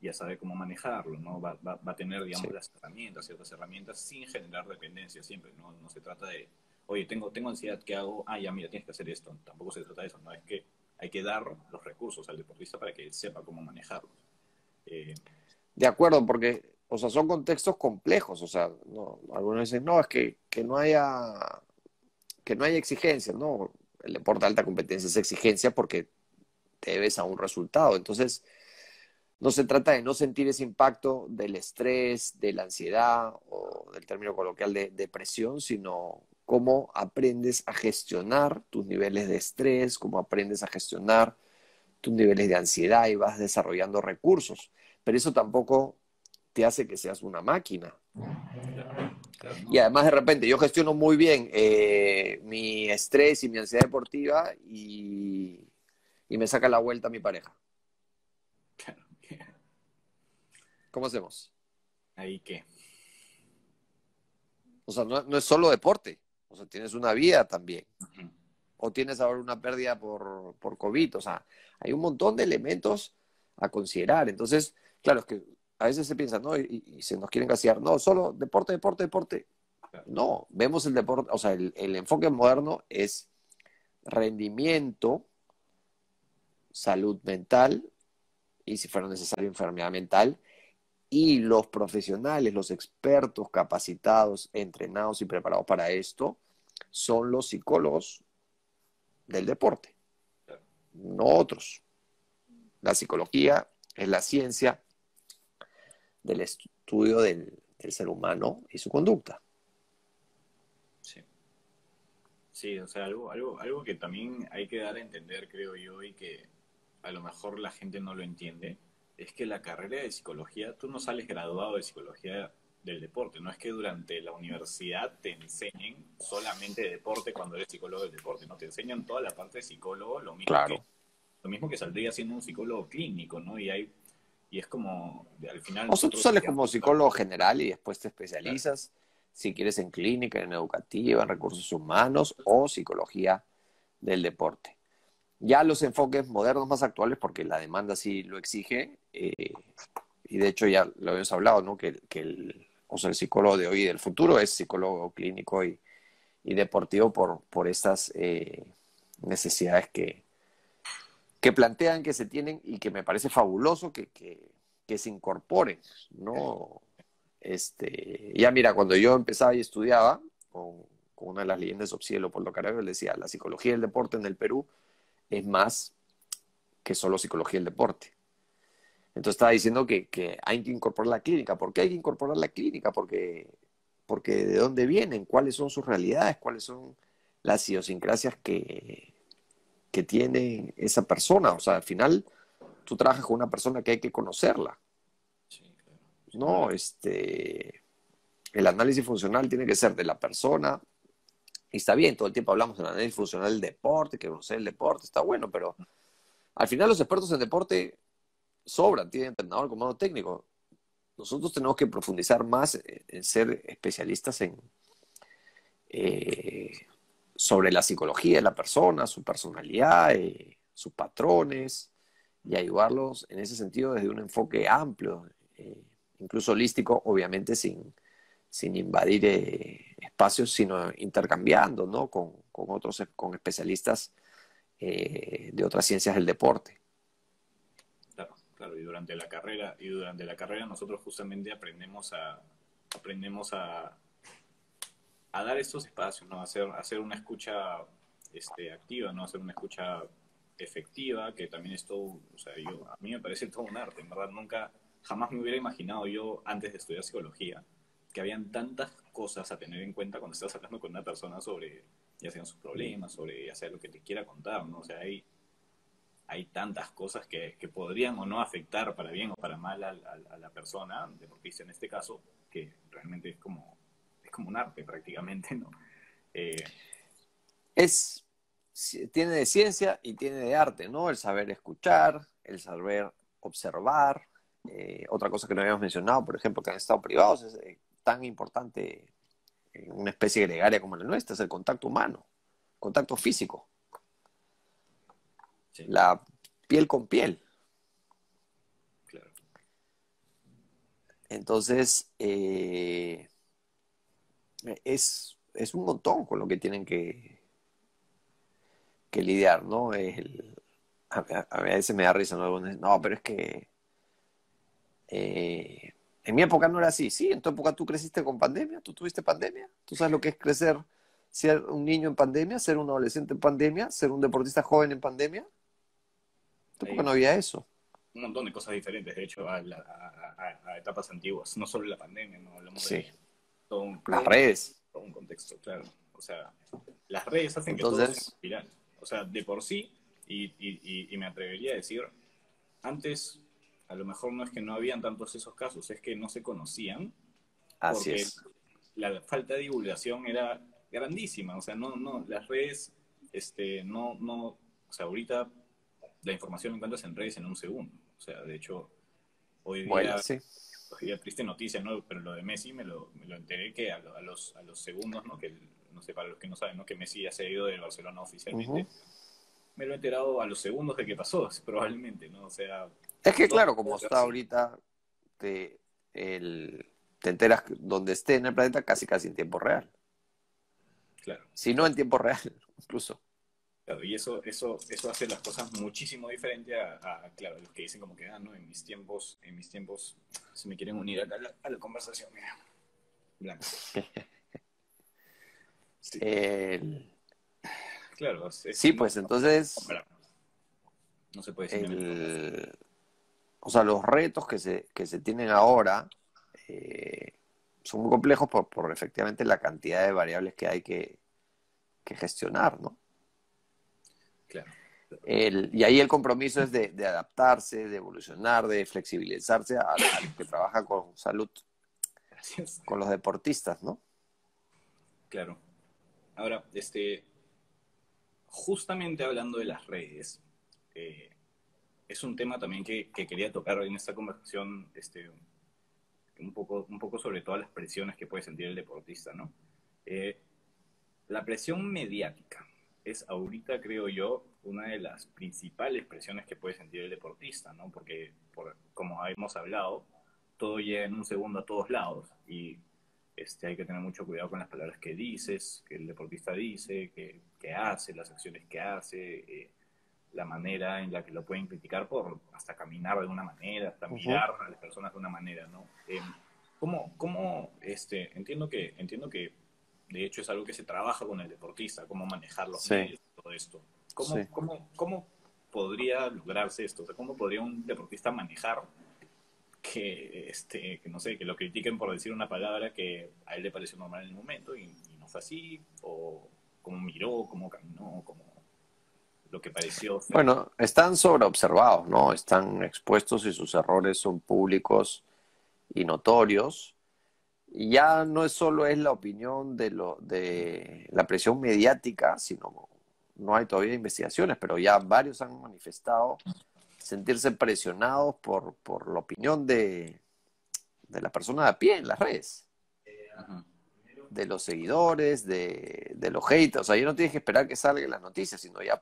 ya sabe cómo manejarlo, ¿no? Va a tener, digamos, Sí. las herramientas, ciertas herramientas, sin generar dependencia siempre, ¿no? No se trata de, oye, tengo ansiedad, ¿qué hago? Ah, ya, mira, tienes que hacer esto. Tampoco se trata de eso, ¿no? Es que hay que dar los recursos al deportista para que él sepa cómo manejarlos. Eh, De acuerdo, porque, o sea, son contextos complejos, o sea, no, algunos dicen, no, es que no haya exigencia, ¿no? El deporte de alta competencia es exigencia porque te debes a un resultado. Entonces, no se trata de no sentir ese impacto del estrés, de la ansiedad o del término coloquial de depresión, sino cómo aprendes a gestionar tus niveles de estrés, cómo aprendes a gestionar tus niveles de ansiedad y vas desarrollando recursos. Pero eso tampoco te hace que seas una máquina. claro, Y no. además de repente yo gestiono muy bien mi estrés y mi ansiedad deportiva y me saca la vuelta mi pareja. Claro. ¿Cómo hacemos? Ahí que. O sea, no es solo deporte. O sea, tienes una vida también. Uh-huh. O tienes ahora una pérdida por COVID. O sea, hay un montón de elementos a considerar. Entonces, claro, es que a veces se piensa, ¿no? Y se nos quieren encasillar, no, solo deporte, deporte, deporte. claro, No, vemos el deporte, o sea, el enfoque moderno es rendimiento, salud mental y si fuera necesario enfermedad mental. Y los profesionales, los expertos capacitados, entrenados y preparados para esto son los psicólogos del deporte, claro. no otros. La psicología es la ciencia del estudio del ser humano y su conducta. Sí. Sí, o sea, algo que también hay que dar a entender, creo yo, y que a lo mejor la gente no lo entiende, es que la carrera de psicología, tú no sales graduado de psicología del deporte, no es que durante la universidad te enseñen solamente deporte cuando eres psicólogo del deporte, no te enseñan toda la parte de psicólogo, Claro. lo mismo que saldría siendo un psicólogo clínico, ¿no? Y es como, al final O sea, tú nosotros sales estudiamos, como psicólogo general y después te claro, especializas, si quieres, en clínica, en educativa, en recursos humanos o psicología del deporte. Ya los enfoques modernos más actuales, porque la demanda sí lo exige, y de hecho ya lo habíamos hablado, ¿no? O sea, el psicólogo de hoy y del futuro es psicólogo clínico y deportivo por estas necesidades que plantean, que se tienen y que me parece fabuloso que se incorporen, ¿no? Ya mira, cuando yo empezaba y estudiaba con una de las leyendas de Opsi, Leopoldo Carabeo, él decía, la psicología del deporte en el Perú es más que solo psicología del deporte. Entonces estaba diciendo que hay que incorporar la clínica. ¿Por qué hay que incorporar la clínica? Porque de dónde vienen, cuáles son sus realidades, cuáles son las idiosincrasias que tiene esa persona. O sea, al final tú trabajas con una persona que hay que conocerla, sí, claro, si no ¿no? la... El análisis funcional tiene que ser de la persona, y está bien, todo el tiempo hablamos del análisis funcional del deporte, que conocer el deporte, está bueno, pero al final los expertos en deporte sobran, tienen entrenador, comando técnico. Nosotros tenemos que profundizar más en ser especialistas eh, sobre la psicología de la persona, su personalidad, sus patrones, y ayudarlos en ese sentido desde un enfoque amplio, incluso holístico, obviamente sin invadir espacios, sino intercambiando, ¿no? Con otros, con especialistas de otras ciencias del deporte. Claro, claro, y durante la carrera nosotros justamente aprendemos a dar estos espacios, ¿no? Hacer una escucha activa, ¿no? Hacer una escucha efectiva, que también es todo, o sea, a mí me parece todo un arte, en verdad, jamás me hubiera imaginado yo, antes de estudiar psicología, que habían tantas cosas a tener en cuenta cuando estás hablando con una persona sobre, ya sean sus problemas, sobre, ya sea lo que te quiera contar, ¿no? O sea, hay tantas cosas que podrían o no afectar para bien o para mal a la persona, deportista en este caso, que realmente es como un arte prácticamente, ¿no? Eh, Es, tiene de ciencia y tiene de arte, ¿no? El saber escuchar, el saber observar. Otra cosa que no habíamos mencionado, por ejemplo, que han estado privados, es tan importante en una especie gregaria como la nuestra, es el contacto humano, contacto físico, sí, la piel con piel. claro. Entonces, es un montón con lo que tienen que lidiar, ¿no? A veces me da risa, ¿no? No, pero es que Eh, en mi época no era así. Sí, en tu época tú creciste con pandemia, tú tuviste pandemia. Tú sabes lo que es crecer, ser un niño en pandemia, ser un adolescente en pandemia, ser un deportista joven en pandemia. En tu época Hay no había eso. un montón de cosas diferentes, de hecho, a etapas antiguas, no solo la pandemia, no hablamos Sí, de todo las redes. todo un contexto, claro. O sea, las redes hacen que todo sea Entonces, viral. O sea, de por sí, y me atrevería a decir, antes a lo mejor no es que no habían tantos esos casos, es que no se conocían así porque es. la falta de divulgación era grandísima. O sea, las redes, o sea, ahorita la información la encuentras en redes en un segundo. O sea, de hecho, hoy Vuela, día, sí. hoy día triste noticia, ¿no? Pero lo de Messi me lo enteré que a los segundos, ¿no? Que, no sé, para los que no saben, ¿no? Que Messi ya se ha ido del Barcelona oficialmente. Ujú. Me lo he enterado a los segundos de que pasó, probablemente, ¿no? O sea, Es que todo claro, como puede está darse. ahorita, te- el, te enteras donde esté en el planeta casi en tiempo real. Claro, Si no en tiempo real, incluso. claro, y eso hace las cosas muchísimo diferente claro, los que dicen como que, no, en mis tiempos se me quieren unir acá a la conversación, mira, blanco. Sí, El- claro, sí, no, pues entonces, no se puede simplemente comparar. o sea, los retos que se tienen ahora eh, son muy complejos por efectivamente la cantidad de variables que hay que gestionar, ¿no? Claro, Y ahí el compromiso es de adaptarse, de evolucionar, de flexibilizarse al que trabaja con salud, gracias. con los deportistas, ¿no? Claro. Ahora, justamente hablando de las redes, eh, es un tema también que quería tocar en esta conversación, un poco sobre todas las presiones que puede sentir el deportista, ¿no? Eh, la presión mediática es ahorita, creo yo, una de las principales presiones que puede sentir el deportista, ¿no? Porque, como hemos hablado, todo llega en un segundo a todos lados y hay que tener mucho cuidado con las palabras que dices, que el deportista dice, que hace, las acciones que hace, la manera en la que lo pueden criticar por hasta caminar de una manera, hasta Ujú. mirar a las personas de una manera, ¿no? Entiendo que de hecho es algo que se trabaja con el deportista, cómo manejar los Sí, medios, todo esto. sí. ¿Cómo podría lograrse esto? O sea, ¿cómo podría un deportista manejar que no sé, que lo critiquen por decir una palabra que a él le pareció normal en el momento y no fue así? O cómo miró, cómo caminó, cómo lo que pareció ser. Bueno, están sobreobservados, ¿no? Están expuestos y sus errores son públicos y notorios. Y ya no es solo es la opinión de la presión mediática, sino no hay todavía investigaciones, pero ya varios han manifestado sentirse presionados por la opinión de la persona de a pie en las redes, Ajá. de los seguidores, de los haters. O sea, ya no tienes que esperar que salgan las noticias, sino ya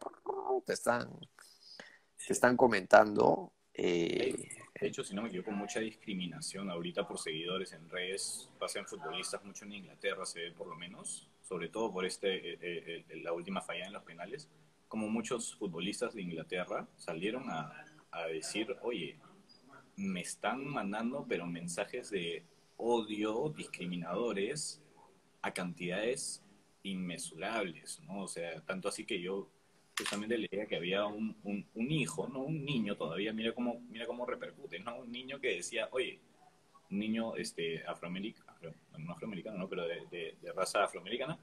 te están comentando. De hecho, si no me equivoco, mucha discriminación ahorita por seguidores en redes, pasa en futbolistas, mucho en Inglaterra se ve por lo menos, sobre todo por la última falla en los penales, como muchos futbolistas de Inglaterra salieron a decir, oye, me están mandando pero mensajes de odio, discriminadores, a cantidades inmesurables, ¿no? O sea, tanto así que yo justamente leía que había un hijo, ¿no? Un niño todavía, mira cómo repercute, ¿no? Un niño que decía, oye, un niño no afroamericano, ¿no? Pero de raza afroamericana,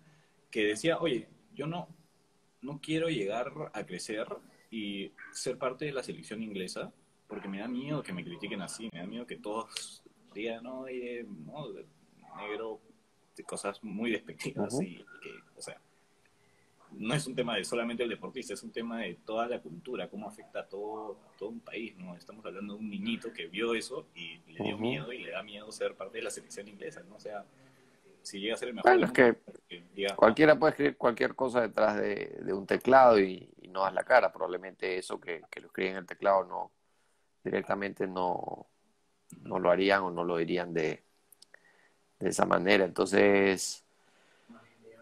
que decía, oye, yo no quiero llegar a crecer y ser parte de la selección inglesa porque me da miedo que me critiquen así, me da miedo que todos digan, no, oye, no, negro, cosas muy despectivas Ujú. y que, o sea, no es un tema de solamente el deportista, es un tema de toda la cultura, cómo afecta a todo un país, ¿no? Estamos hablando de un niñito que vio eso y le dio Ujú. miedo y le da miedo ser parte de la selección inglesa, ¿no? O sea, si llega a ser el mejor Bueno, del es mundo, que que diga, cualquiera puede escribir cualquier cosa detrás de un teclado y no das la cara. Probablemente eso que lo escriben en el teclado no directamente no lo harían o no lo dirían de esa manera. Entonces,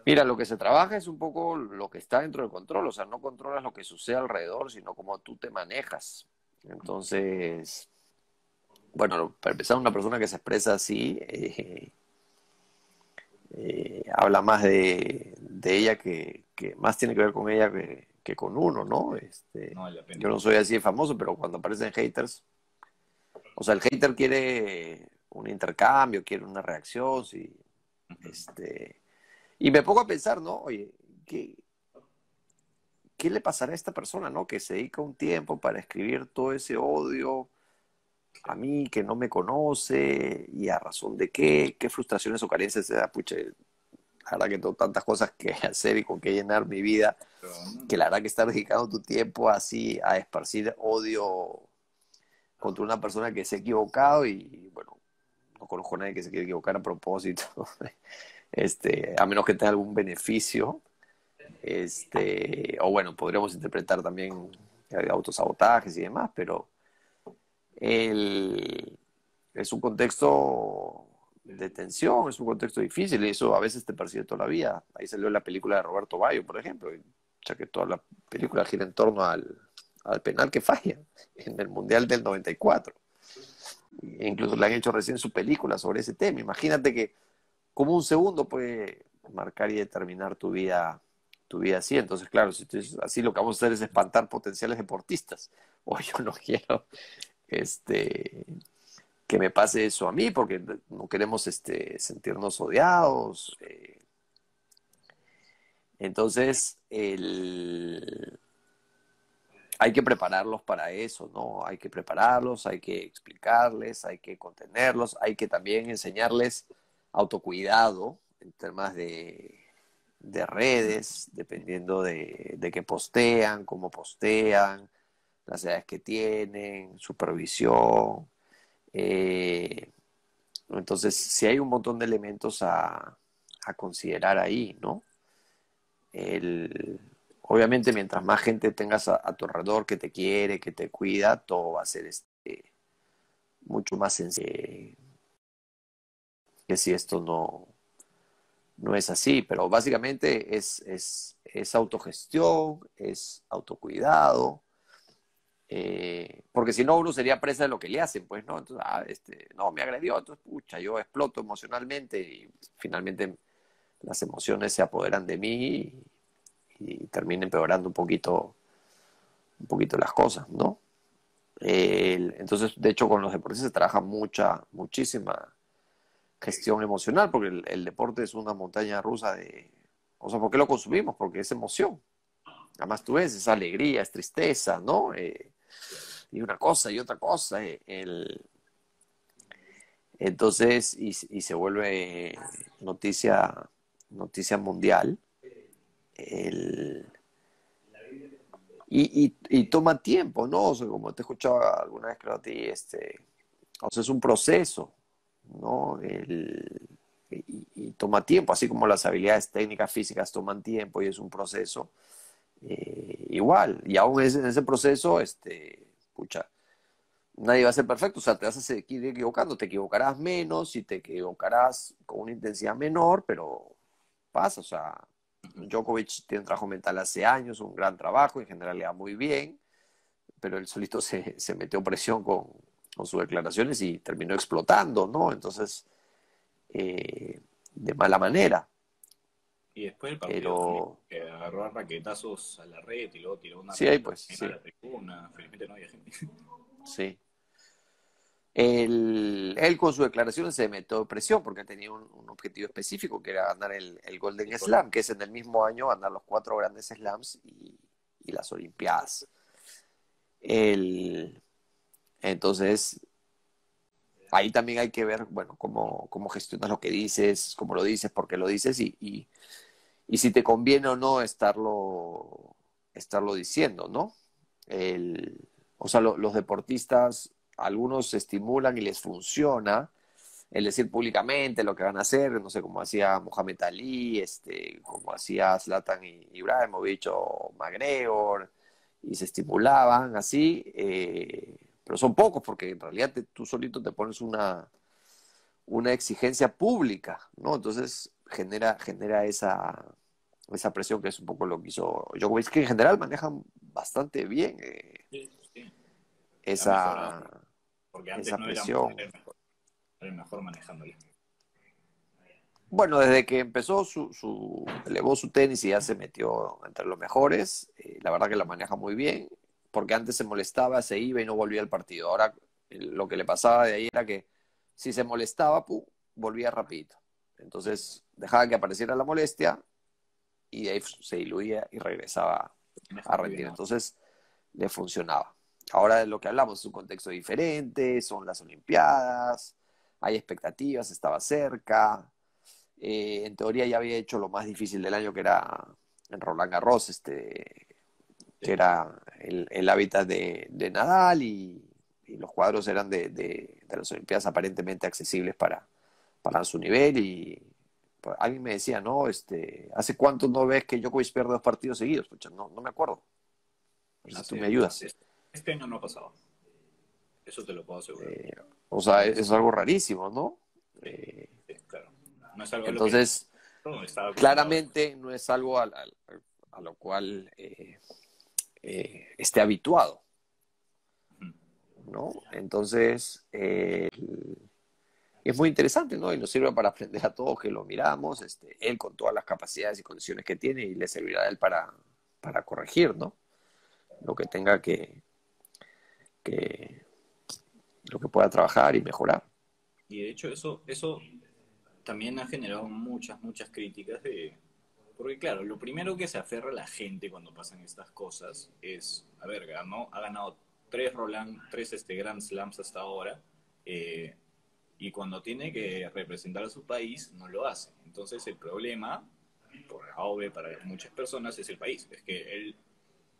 mira, lo que se trabaja es un poco lo que está dentro del control. O sea, no controlas lo que sucede alrededor, sino cómo tú te manejas. Entonces, bueno, para empezar, una persona que se expresa así habla más de ella que más tiene que ver con ella que con uno, ¿no? no vale la pena. Yo no soy así de famoso, pero cuando aparecen haters, o sea, el hater quiere un intercambio, quiere una reacción, sí, y me pongo a pensar, ¿no? Oye, ¿qué le pasará a esta persona, ¿no? Que se dedica un tiempo para escribir todo ese odio a Claro. mí, que no me conoce, y a razón de qué frustraciones o carencias se da, pucha, la verdad que tengo tantas cosas que hacer y con que llenar mi vida, Pero, que la verdad que estar dedicando tu tiempo así a esparcir odio contra una persona que se ha equivocado y bueno, no conozco a nadie que se quiera equivocar a propósito, a menos que tenga algún beneficio, o bueno, podríamos interpretar también que hay autosabotajes y demás, pero el, es un contexto de tensión, es un contexto difícil y eso a veces te persigue toda la vida. Ahí salió la película de Roberto Baggio, por ejemplo, ya que toda la película gira en torno al penal que falla en el Mundial del 94. E incluso le han hecho recién su película sobre ese tema. Imagínate que como un segundo puede marcar y determinar tu vida así. Entonces, claro, si tú dices, así lo que vamos a hacer es espantar potenciales deportistas. O yo no quiero este, que me pase eso a mí, porque no queremos sentirnos odiados. Entonces, hay que prepararlos para eso, ¿no? Hay que prepararlos, hay que explicarles, hay que contenerlos, hay que también enseñarles autocuidado en temas de redes, dependiendo de qué postean, cómo postean, las edades que tienen, supervisión. Eh, entonces, sí hay un montón de elementos a considerar ahí, ¿no? El, obviamente, mientras más gente tengas a tu alrededor que te quiere, que te cuida, todo va a ser mucho más sencillo que si esto no es así. Pero básicamente es autogestión, es autocuidado, porque si no uno sería presa de lo que le hacen, pues, ¿no? Entonces, no, me agredió, entonces, pucha, yo exploto emocionalmente y finalmente las emociones se apoderan de mí y termina empeorando un poquito las cosas, ¿no? Entonces, de hecho, con los deportistas se trabaja muchísima gestión emocional, porque el deporte es una montaña rusa de... O sea, ¿por qué lo consumimos? Porque es emoción. Además, tú ves, es alegría, es tristeza, ¿no? Y una cosa y otra cosa. Entonces, y se vuelve noticia mundial. El, y toma tiempo, ¿no? O sea, como te he escuchado alguna vez, creo a ti, o sea, es un proceso, ¿no? Y toma tiempo, así como las habilidades técnicas físicas toman tiempo y es un proceso, igual. Y aún en ese proceso, pucha, nadie va a ser perfecto, o sea, te vas a seguir equivocando, te equivocarás menos y te equivocarás con una intensidad menor, pero pasa, o sea, Djokovic tiene un trabajo mental hace años, un gran trabajo, en general le va muy bien, pero él solito se metió presión con sus declaraciones y terminó explotando, ¿no? Entonces, de mala manera, Y después del partido también, pero que agarró a raquetazos a la red y luego tiró una sí, hay raqueta pues, también a sí, la tribuna. Felizmente no había gente. sí. Él con sus declaraciones se metió presión porque tenía un objetivo específico que era ganar el Golden El gol. Slam, que es en el mismo año ganar los 4 grandes slams y las Olimpiadas. El, entonces, ahí también hay que ver, bueno, cómo gestionas lo que dices, cómo lo dices, por qué lo dices y si te conviene o no estarlo diciendo, ¿no? O sea, los deportistas, algunos se estimulan y les funciona el decir públicamente lo que van a hacer, no sé, como hacía Mohamed Ali, como hacía Zlatan Ibrahimovic o McGregor, y se estimulaban así, pero son pocos porque en realidad tú solito te pones una exigencia pública, ¿no? Entonces genera esa presión que es un poco lo que hizo Djokovic, que en general manejan bastante bien Sí, sí. Ha mejorado. esa, Porque antes esa no era presión. era el mejor manejándole. Bueno, desde que empezó elevó su tenis y ya se metió entre los mejores, la verdad que la maneja muy bien, porque antes se molestaba, se iba y no volvía al partido. Ahora lo que le pasaba de ahí era que si se molestaba, volvía rapidito. Entonces dejaba que apareciera la molestia y de ahí se diluía y regresaba Maneja a muy bien rendir. ahora. Entonces le funcionaba. Ahora de lo que hablamos es un contexto diferente, son las Olimpiadas, hay expectativas, estaba cerca. En teoría ya había hecho lo más difícil del año, que era en Roland Garros, que Sí. era el hábitat de Nadal y los cuadros eran de las Olimpiadas aparentemente accesibles para su nivel y pues, alguien me decía, no, ¿hace cuánto no ves que Djokovic pierde 2 partidos seguidos? Pucha, no me acuerdo. No sé si tú me Hace, ayudas. este año no ha pasado. Eso te lo puedo asegurar. Eh, o sea, es algo rarísimo, ¿no? Sí. No es algo a lo que Entonces, no estaba acostumbrado. claramente no es algo a lo cual esté habituado, Ujú. ¿no? Entonces, es muy interesante, ¿no? Y nos sirve para aprender a todos que lo miramos, él con todas las capacidades y condiciones que tiene, y le servirá a él para corregir, ¿no? Lo que tenga que, lo que pueda trabajar y mejorar. Y de hecho eso también ha generado muchas críticas de... Porque claro, lo primero que se aferra a la gente cuando pasan estas cosas es, a ver, ha ganado tres Grand Slams hasta ahora, eh, y cuando tiene que representar a su país no lo hace. Entonces el problema, por obvio para muchas personas, es el país. Es que él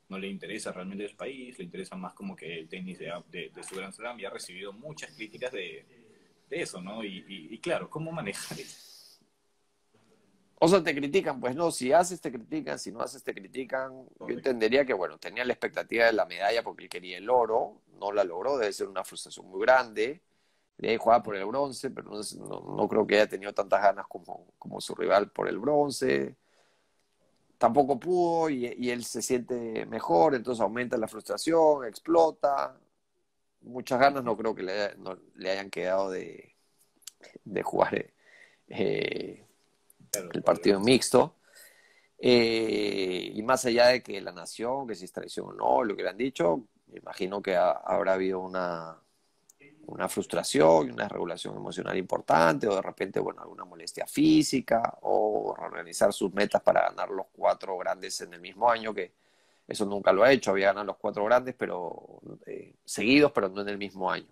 no le interesa realmente su país, le interesa más como que el tenis de su Grand Slam, y ha recibido muchas críticas de eso, ¿no? Y claro, ¿cómo manejar eso? O sea, te critican, pues no, si haces te critican, si no haces te critican. Yo Correcto. entendería que, bueno, tenía la expectativa de la medalla porque él quería el oro, no la logró, debe ser una frustración muy grande. De ahí jugaba por el bronce, pero no creo que haya tenido tantas ganas como su rival por el bronce. Tampoco pudo y él se siente mejor, entonces aumenta la frustración, explota. Muchas ganas no creo que no le hayan quedado de jugar Claro, el por el partido bronce. mixto. Y más allá de que la nación, que si es traición o no, lo que le han dicho, me imagino que habrá habido una frustración y una regulación emocional importante, o de repente, bueno, alguna molestia física, o reorganizar sus metas para ganar los 4 grandes en el mismo año, que eso nunca lo ha hecho, había ganado los 4 grandes, pero seguidos, pero no en el mismo año.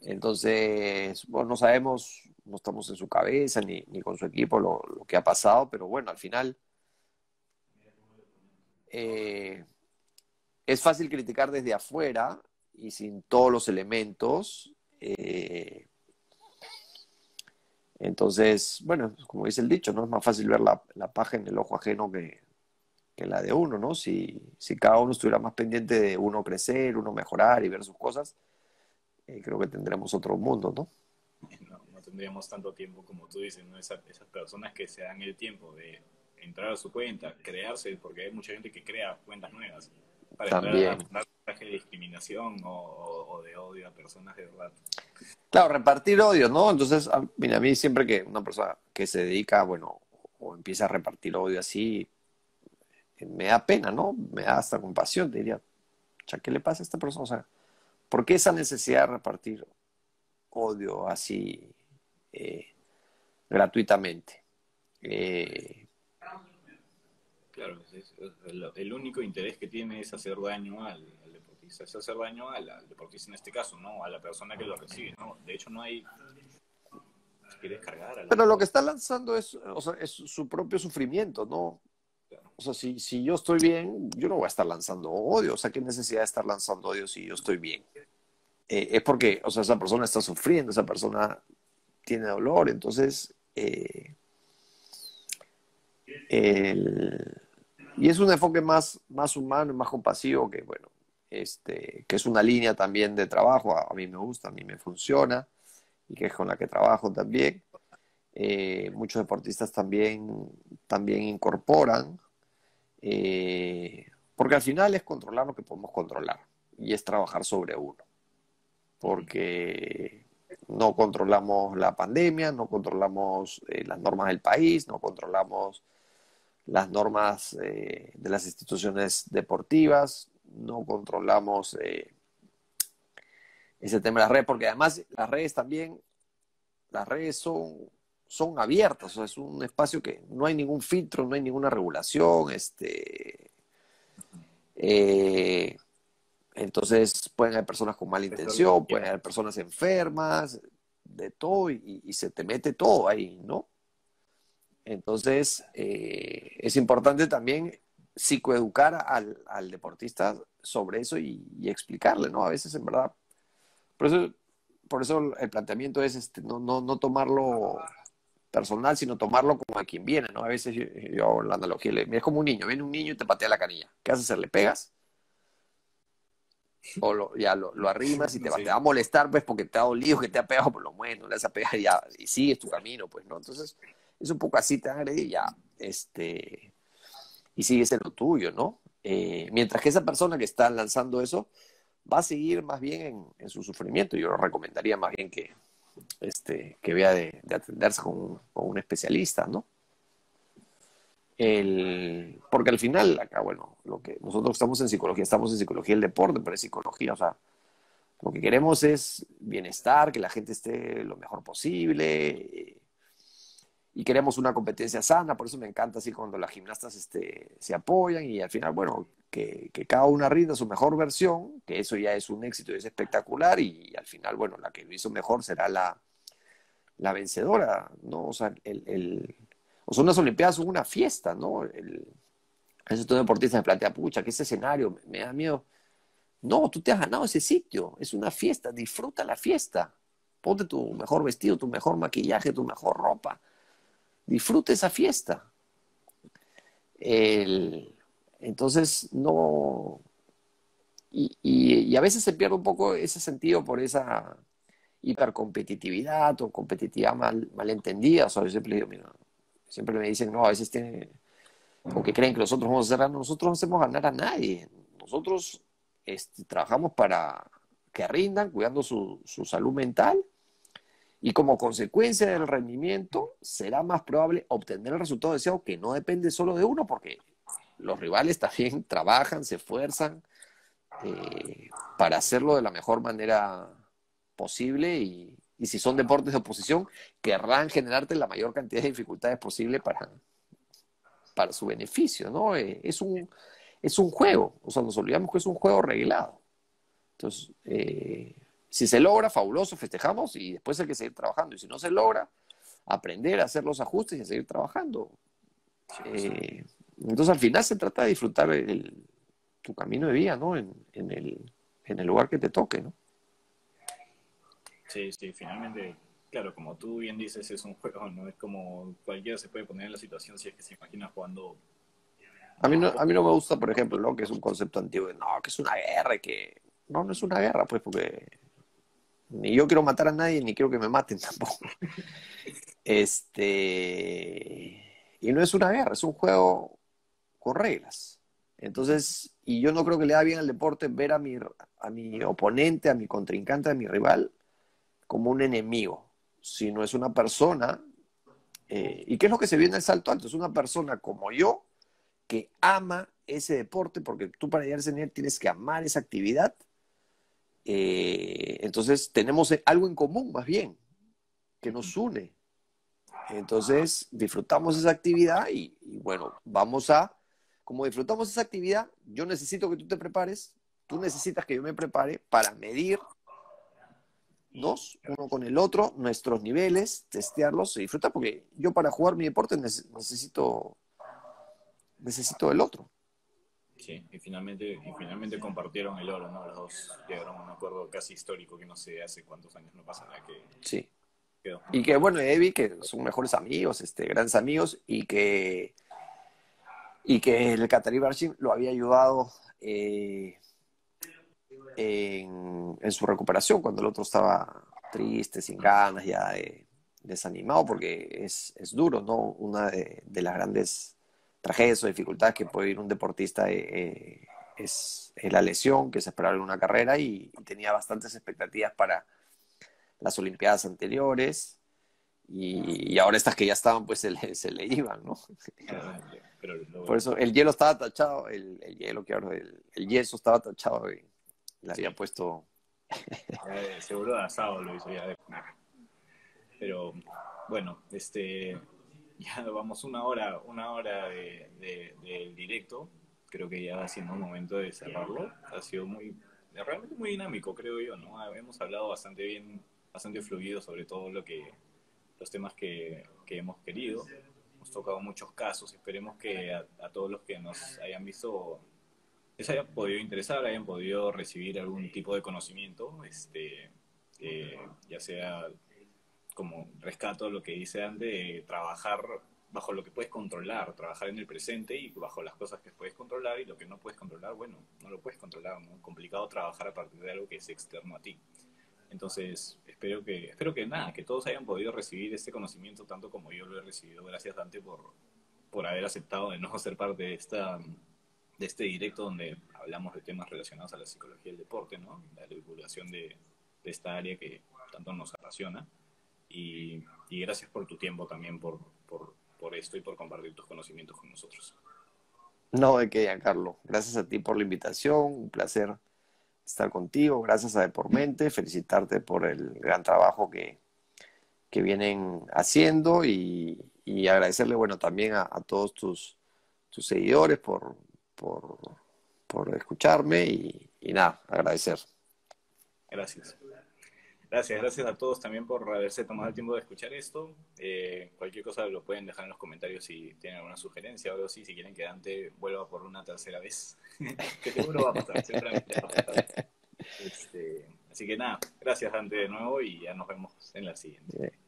Entonces, bueno, no sabemos, no estamos en su cabeza ni con su equipo lo que ha pasado, pero bueno, al final eh, es fácil criticar desde afuera y sin todos los elementos. Entonces, bueno, como dice el dicho, ¿no? Es más fácil ver la paja en el ojo ajeno que la de uno, ¿no? Si cada uno estuviera más pendiente de uno crecer, uno mejorar y ver sus cosas, creo que tendremos otro mundo, ¿no? No tendríamos tanto tiempo como tú dices, ¿no? Esas personas que se dan el tiempo de entrar a su cuenta, crearse, porque hay mucha gente que crea cuentas nuevas para entrar a También. dar mensajes de discriminación o de odio a personas de verdad. Claro, repartir odio, ¿no? Entonces, mira, a mí siempre que una persona que se dedica, bueno, o empieza a repartir odio así, me da pena, ¿no? Me da hasta compasión, te diría, cha, ¿qué le pasa a esta persona? O sea, ¿por qué esa necesidad de repartir odio así eh, gratuitamente? Eh, Claro, el único interés que tiene es hacer daño al deportista, es hacer daño al deportista en este caso, ¿no? A la persona que lo recibe, ¿no? De hecho, no hay, si quieres cargar a lo pero lo que mejor. está lanzando es, o sea, es su propio sufrimiento, ¿no? Claro, O sea, si yo estoy bien, yo no voy a estar lanzando odio. O sea, ¿qué necesidad de estar lanzando odio si yo estoy bien? Es porque, o sea, esa persona está sufriendo, esa persona tiene dolor, entonces, el, y es un enfoque más humano y más compasivo que, bueno, que es una línea también de trabajo, a mí me gusta, a mí me funciona, y que es con la que trabajo también. Muchos deportistas también incorporan, porque al final es controlar lo que podemos controlar, y es trabajar sobre uno, porque no controlamos la pandemia, no controlamos las normas del país, no controlamos las normas de las instituciones deportivas, no controlamos ese tema de las redes, porque además las redes son abiertas, o sea, es un espacio que no hay ningún filtro, no hay ninguna regulación, eh, entonces pueden haber personas con mala puede ser lo que intención, pueden quieras. haber personas enfermas, de todo, y se te mete todo ahí, ¿no? Entonces, es importante también psicoeducar al deportista sobre eso y explicarle, ¿no? A veces, en verdad, por eso, por eso el planteamiento es no tomarlo personal, sino tomarlo como a quien viene, ¿no? A veces yo hago la analogía, es como un niño, viene un niño y te patea la canilla. ¿Qué haces? ¿Le pegas? o lo arrimas y te va Sí, a molestar, pues, porque te ha dolido, que te ha pegado, por lo menos, no le vas a pegar ya, y sigues tu camino, pues, ¿no? Entonces, es un poco así, te van a agredir y ya, y sigues en lo tuyo, ¿no? Mientras que esa persona que está lanzando eso va a seguir más bien en su sufrimiento. Yo lo recomendaría más bien que vea de atenderse con un especialista, ¿no? Porque al final, acá, bueno, lo que nosotros estamos en psicología del deporte, pero es psicología, o sea, lo que queremos es bienestar, que la gente esté lo mejor posible, y queremos una competencia sana, por eso me encanta así cuando las gimnastas se apoyan y al final, bueno, que cada una rinda su mejor versión, que eso ya es un éxito y es espectacular, y al final, bueno, la que lo hizo mejor será la vencedora, ¿no? O sea, unas Olimpiadas son una fiesta, ¿no? A veces todo deportista se plantea, pucha, que ese escenario me da miedo. No, tú te has ganado ese sitio, es una fiesta, disfruta la fiesta. Ponte tu mejor vestido, tu mejor maquillaje, tu mejor ropa. Disfruta esa fiesta. El, entonces, no. Y a veces se pierde un poco ese sentido por esa hipercompetitividad o competitividad mal entendida. O sea, yo siempre digo, mira, siempre me dicen, no, a veces o que creen que nosotros vamos a hacer, nosotros no hacemos ganar a nadie. Nosotros trabajamos para que rindan, cuidando su salud mental, y como consecuencia del rendimiento será más probable obtener el resultado deseado, que no depende solo de uno, porque los rivales también trabajan, se esfuerzan eh, para hacerlo de la mejor manera posible, y si son deportes de oposición, querrán generarte la mayor cantidad de dificultades posible para su beneficio, ¿no? Es un juego, o sea, nos olvidamos que es un juego reglado. Entonces, si se logra, fabuloso, festejamos, y después hay que seguir trabajando. Y si no se logra, aprender a hacer los ajustes y a seguir trabajando. 100%. Entonces, al final se trata de disfrutar tu camino de vida, ¿no? En el lugar que te toque, ¿no? Sí, sí, finalmente, claro, como tú bien dices, es un juego, ¿no? Es como cualquiera se puede poner en la situación si es que se imagina jugando A mí un no, a deporte. mí no me gusta, por ejemplo, ¿no? Que es un concepto antiguo de, no, que es una guerra, que... No, no es una guerra, pues, porque ni yo quiero matar a nadie, ni quiero que me maten tampoco. Y no es una guerra, es un juego con reglas. Entonces, y yo no creo que le da bien al deporte ver a mi oponente, a mi contrincante, a mi rival, como un enemigo, sino es una persona. ¿Y qué es lo que se vio en el salto alto? Es una persona como yo, que ama ese deporte, porque tú para llegar a ese nivel tienes que amar esa actividad. Entonces tenemos algo en común, más bien, que nos une. Entonces disfrutamos esa actividad, y bueno, como disfrutamos esa actividad, yo necesito que tú te prepares, tú necesitas que yo me prepare para medirnos uno con el otro, nuestros niveles, testearlos y disfrutar, porque yo para jugar mi deporte necesito el otro. Sí, y finalmente compartieron el oro, ¿no? Los dos llegaron a un acuerdo casi histórico que no sé hace cuántos años no pasa nada, que Sí. quedó. Y que bueno, Evi, que son mejores amigos, grandes amigos, y que el Qatarí Barshim lo había ayudado en su recuperación cuando el otro estaba triste, sin ganas, ya desanimado, porque es duro, ¿no? Una de las grandes tragedias o dificultades que puede vivir un deportista es la lesión, que se esperaba en una carrera, y tenía bastantes expectativas para las Olimpiadas anteriores, y ahora estas que ya estaban, pues se le iban, ¿no? Pero Por eso el hielo estaba tachado, el hielo, que ahora el yeso estaba tachado, y le había sí, puesto. seguro de asado lo hizo ya. Pero bueno, ya vamos una hora del directo. Creo que ya va siendo un momento de cerrarlo. Ha sido realmente muy dinámico, creo yo, ¿no? Hemos hablado bastante bien, bastante fluido sobre todo los temas que hemos querido. Hemos tocado muchos casos. Esperemos que a todos los que nos hayan visto les haya podido interesar, hayan podido recibir algún tipo de conocimiento, ya sea como rescato lo que dice antes, de trabajar bajo lo que puedes controlar, trabajar en el presente y bajo las cosas que puedes controlar y lo que no puedes controlar, bueno, no lo puedes controlar, ¿no? Complicado trabajar a partir de algo que es externo a ti. Entonces, espero que nada, que todos hayan podido recibir este conocimiento tanto como yo lo he recibido. Gracias, Dante, por haber aceptado de no ser parte de este directo donde hablamos de temas relacionados a la psicología del deporte, ¿no? La divulgación de esta área que tanto nos apasiona. Y gracias por tu tiempo también, por esto y por compartir tus conocimientos con nosotros. No, de qué, Giancarlo. Gracias a ti por la invitación, un placer estar contigo, gracias a Depormente, felicitarte por el gran trabajo que vienen haciendo y agradecerle, bueno, también a todos tus seguidores por, por escucharme y nada, agradecer. Gracias. Gracias a todos también por haberse tomado el tiempo de escuchar esto. Cualquier cosa lo pueden dejar en los comentarios si tienen alguna sugerencia o algo así, si quieren que Dante vuelva por una tercera vez. Que seguro va a pasar, seguramente va a pasar. Así que nada, gracias Dante de nuevo y ya nos vemos en la siguiente.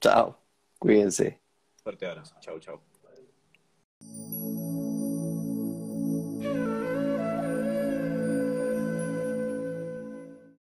Chao, cuídense. Fuerte abrazo, chau, chau.